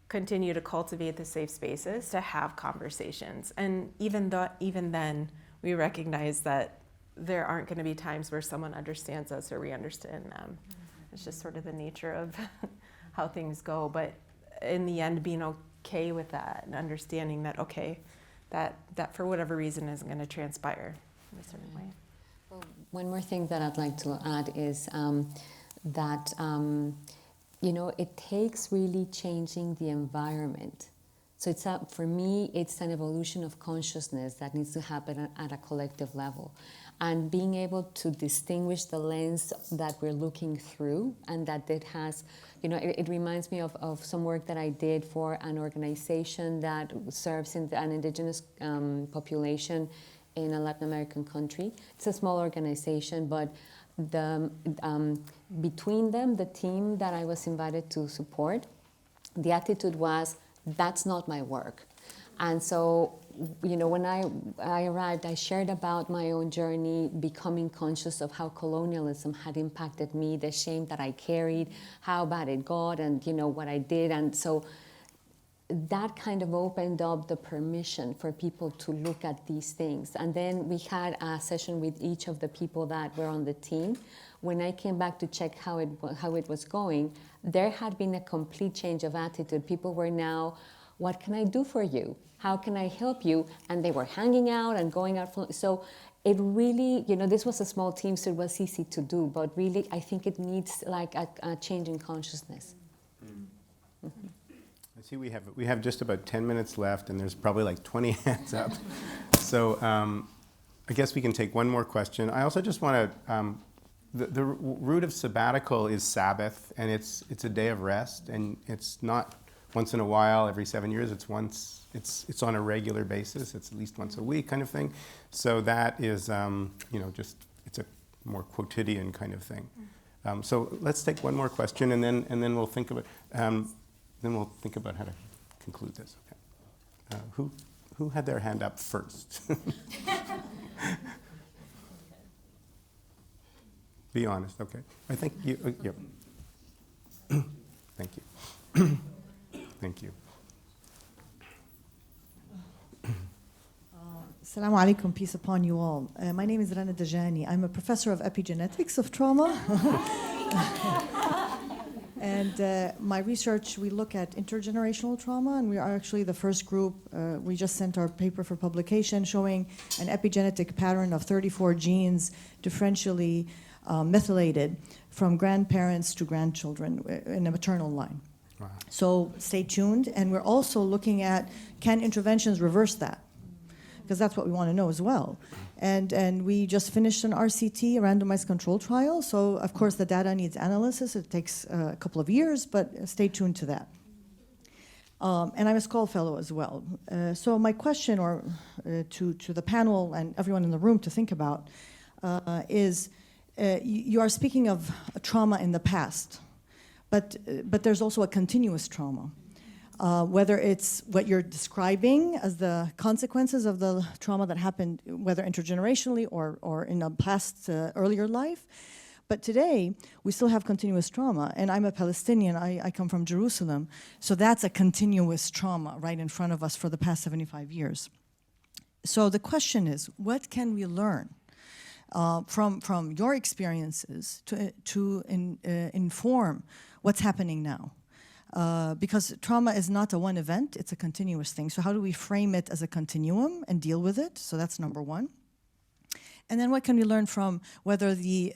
[SPEAKER 4] continue to cultivate the safe spaces to have conversations. And even then, we recognize that there aren't going to be times where someone understands us or we understand them. It's just sort of the nature of how things go. But in the end, being okay with that and understanding that, okay, that for whatever reason isn't going to transpire in a certain way.
[SPEAKER 3] Well, one more thing that I'd like to add is that it takes really changing the environment. So for me, it's an evolution of consciousness that needs to happen at a collective level. And being able to distinguish the lens that we're looking through, and that it has, it reminds me of some work that I did for an organization that serves an indigenous population in a Latin American country. It's a small organization, but between them, the team that I was invited to support, the attitude was, that's not my work. And so, when I arrived, I shared about my own journey, becoming conscious of how colonialism had impacted me, the shame that I carried, how bad it got, and what I did. And so that kind of opened up the permission for people to look at these things. And then we had a session with each of the people that were on the team. When I came back to check how it was going, there had been a complete change of attitude. People were now, what can I do for you? How can I help you? And they were hanging out and going out. So it really, this was a small team, so it was easy to do. But really, I think it needs like a change in consciousness. Mm-hmm.
[SPEAKER 1] I see we have just about 10 minutes left, and there's probably like 20 hands up. So I guess we can take one more question. I also just want to, the root of sabbatical is Sabbath, and it's a day of rest, and it's not once in a while, every 7 years. It's on a regular basis. It's at least once a week kind of thing. So that is, it's a more quotidian kind of thing. So let's take one more question, and then we'll think about how to conclude this. Okay. Who had their hand up first? Be honest. Okay. I think you. Yep. Thank you. Thank you.
[SPEAKER 7] Assalamu alaikum, peace upon you all. My name is Rana Dajani. I'm a professor of epigenetics of trauma. And my research, we look at intergenerational trauma, and we are actually the first group. We just sent our paper for publication showing an epigenetic pattern of 34 genes differentially methylated from grandparents to grandchildren in a maternal line.
[SPEAKER 1] Wow.
[SPEAKER 7] So stay tuned. And we're also looking at, can interventions reverse that? Because that's what we want to know as well. And we just finished an RCT, a randomized control trial. So, of course, the data needs analysis. It takes a couple of years, but stay tuned to that. And I'm a Skoll Fellow as well. So my question to the panel and everyone in the room to think about is, you are speaking of a trauma in the past, but there's also a continuous trauma. Whether it's what you're describing as the consequences of the trauma that happened, whether intergenerationally or in a past earlier life. But today, we still have continuous trauma. And I'm a Palestinian, I come from Jerusalem. So that's a continuous trauma right in front of us for the past 75 years. So the question is, what can we learn from your experiences to inform what's happening now? Because trauma is not a one event, it's a continuous thing. So how do we frame it as a continuum and deal with it? So that's number one. And then what can we learn from whether the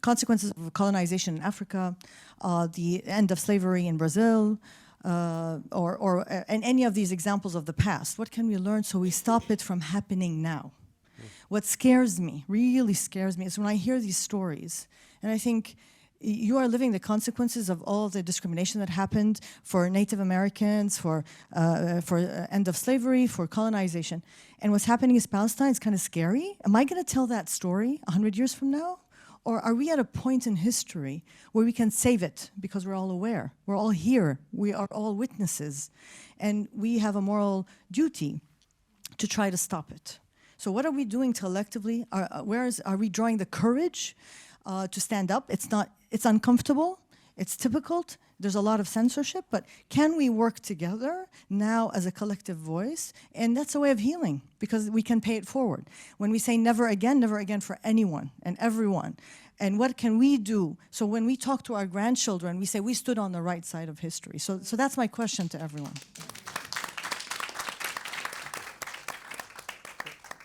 [SPEAKER 7] consequences of colonization in Africa, the end of slavery in Brazil, and any of these examples of the past? What can we learn so we stop it from happening now? What scares me, really scares me, is when I hear these stories, and I think, you are living the consequences of all of the discrimination that happened for Native Americans, for end of slavery, for colonization. And what's happening in Palestine is kind of scary. Am I going to tell that story 100 years from now? Or are we at a point in history where we can save it because we're all aware? We're all here. We are all witnesses. And we have a moral duty to try to stop it. So what are we doing collectively? Are we drawing the courage to stand up? It's uncomfortable, it's difficult, there's a lot of censorship, but can we work together now as a collective voice? And that's a way of healing, because we can pay it forward. When we say never again for anyone and everyone, and what can we do? So when we talk to our grandchildren, we say we stood on the right side of history. So that's my question to everyone.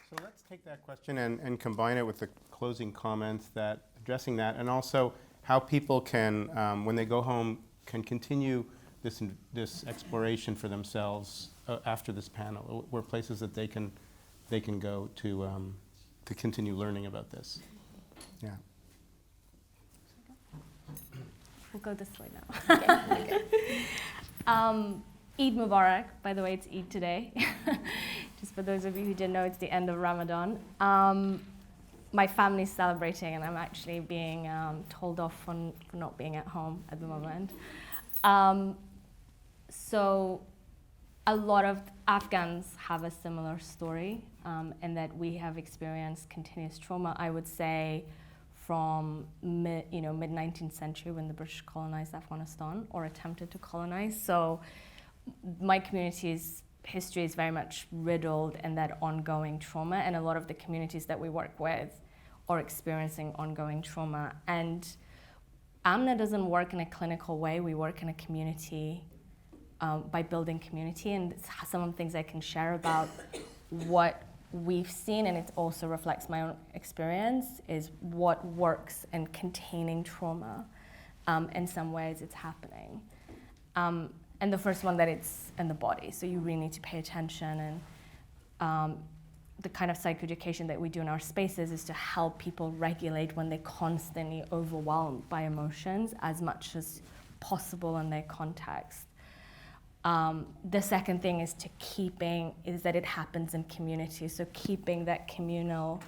[SPEAKER 1] So let's take that question and combine it with the closing comments addressing that, and also how people can, when they go home, can continue this exploration for themselves after this panel. Where places that they can go to continue learning about this. Yeah.
[SPEAKER 2] We'll go this way now. Okay. Eid Mubarak. By the way, it's Eid today. Just for those of you who didn't know, it's the end of Ramadan. My family's celebrating, and I'm actually being told off for not being at home at the moment. So a lot of Afghans have a similar story, in that we have experienced continuous trauma, I would say, from mid-19th century when the British colonized Afghanistan or attempted to colonize. So my community's history is very much riddled in that ongoing trauma, and a lot of the communities that we work with are experiencing ongoing trauma. And Amna doesn't work in a clinical way. We work in a community by building community, and some of the things I can share about what we've seen, and it also reflects my own experience, is what works in containing trauma. In some ways it's happening. And the first one, that it's in the body, so you really need to pay attention. And the kind of psychoeducation that we do in our spaces is to help people regulate when they're constantly overwhelmed by emotions as much as possible in their context. The second thing is that it happens in community, so keeping that communal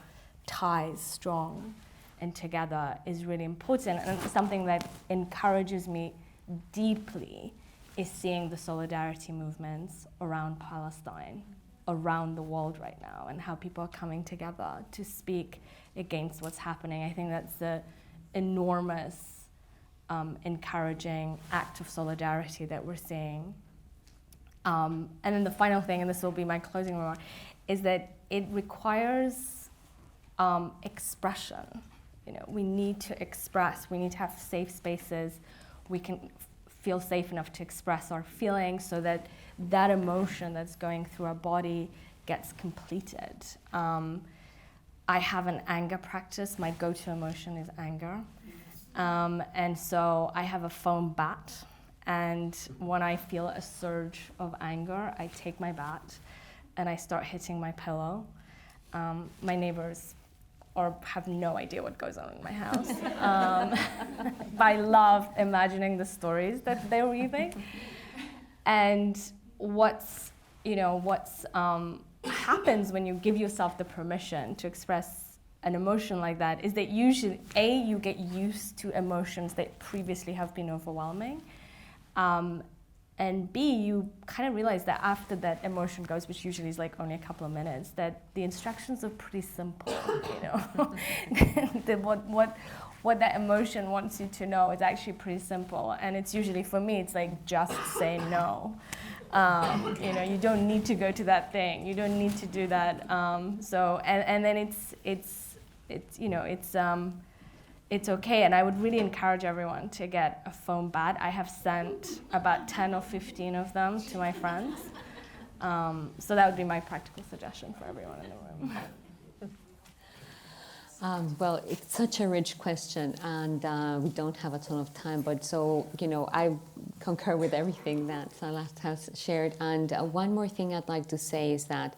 [SPEAKER 2] ties strong and together is really important. And something that encourages me deeply is seeing the solidarity movements around Palestine, around the world right now, and how people are coming together to speak against what's happening. I think that's the enormous, encouraging act of solidarity that we're seeing. And then the final thing, and this will be my closing remark, is that it requires expression. We need to express. We need to have safe spaces. We can feel safe enough to express our feelings so that that emotion that's going through our body gets completed. I have an anger practice. My go-to emotion is anger. And so I have a foam bat. And when I feel a surge of anger, I take my bat and I start hitting my pillow. My neighbors have no idea what goes on in my house. But I love imagining the stories that they're weaving. And what's happens when you give yourself the permission to express an emotion like that is that usually, A, you get used to emotions that previously have been overwhelming, and B, you kind of realize that after that emotion goes, which usually is like only a couple of minutes, that the instructions are pretty simple, what that emotion wants you to know is actually pretty simple. And it's usually, for me, it's like, just say no. You don't need to go to that thing. You don't need to do that. And then it's okay. And I would really encourage everyone to get a foam bat. I have sent about 10 or 15 of them to my friends. So that would be my practical suggestion for everyone in the room.
[SPEAKER 3] Well, it's such a rich question, and we don't have a ton of time, but so, I concur with everything that Zarlasht has shared. And one more thing I'd like to say is that,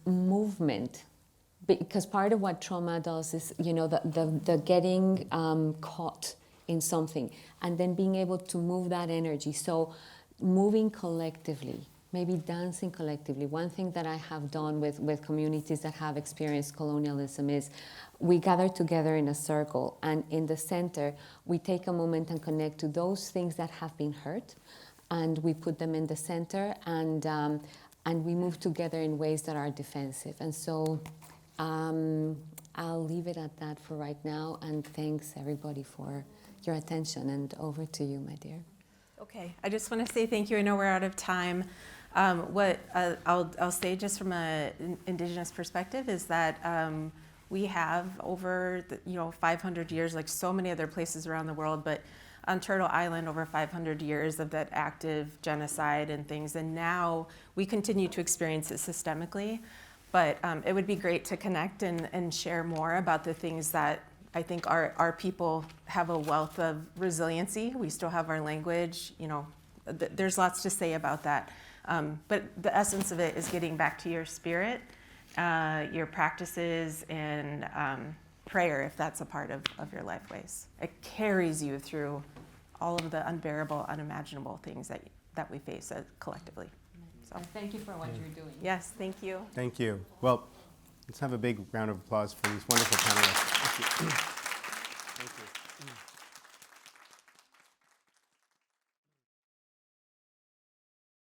[SPEAKER 3] movement, because part of what trauma does is, the getting caught in something, and then being able to move that energy. So moving collectively, maybe dancing collectively. One thing that I have done with communities that have experienced colonialism is we gather together in a circle, and in the center, we take a moment and connect to those things that have been hurt, and we put them in the center, and we move together in ways that are defensive. And so I'll leave it at that for right now, and thanks everybody for your attention, and over to you, my dear.
[SPEAKER 4] Okay, I just want to say thank you. I know we're out of time. What I'll say just from an Indigenous perspective is that we have over 500 years, like so many other places around the world, but on Turtle Island, over 500 years of that active genocide and things, and now we continue to experience it systemically. But it would be great to connect and share more about the things that I think our people have a wealth of resiliency. We still have our language, there's lots to say about that. But the essence of it is getting back to your spirit, your practices, and prayer, if that's a part of your life ways. It carries you through all of the unbearable, unimaginable things that we face collectively. So
[SPEAKER 3] Thank you for what you're doing.
[SPEAKER 4] yes, thank you.
[SPEAKER 1] Thank you. Well, let's have a big round of applause for these wonderful panelists. Thank you.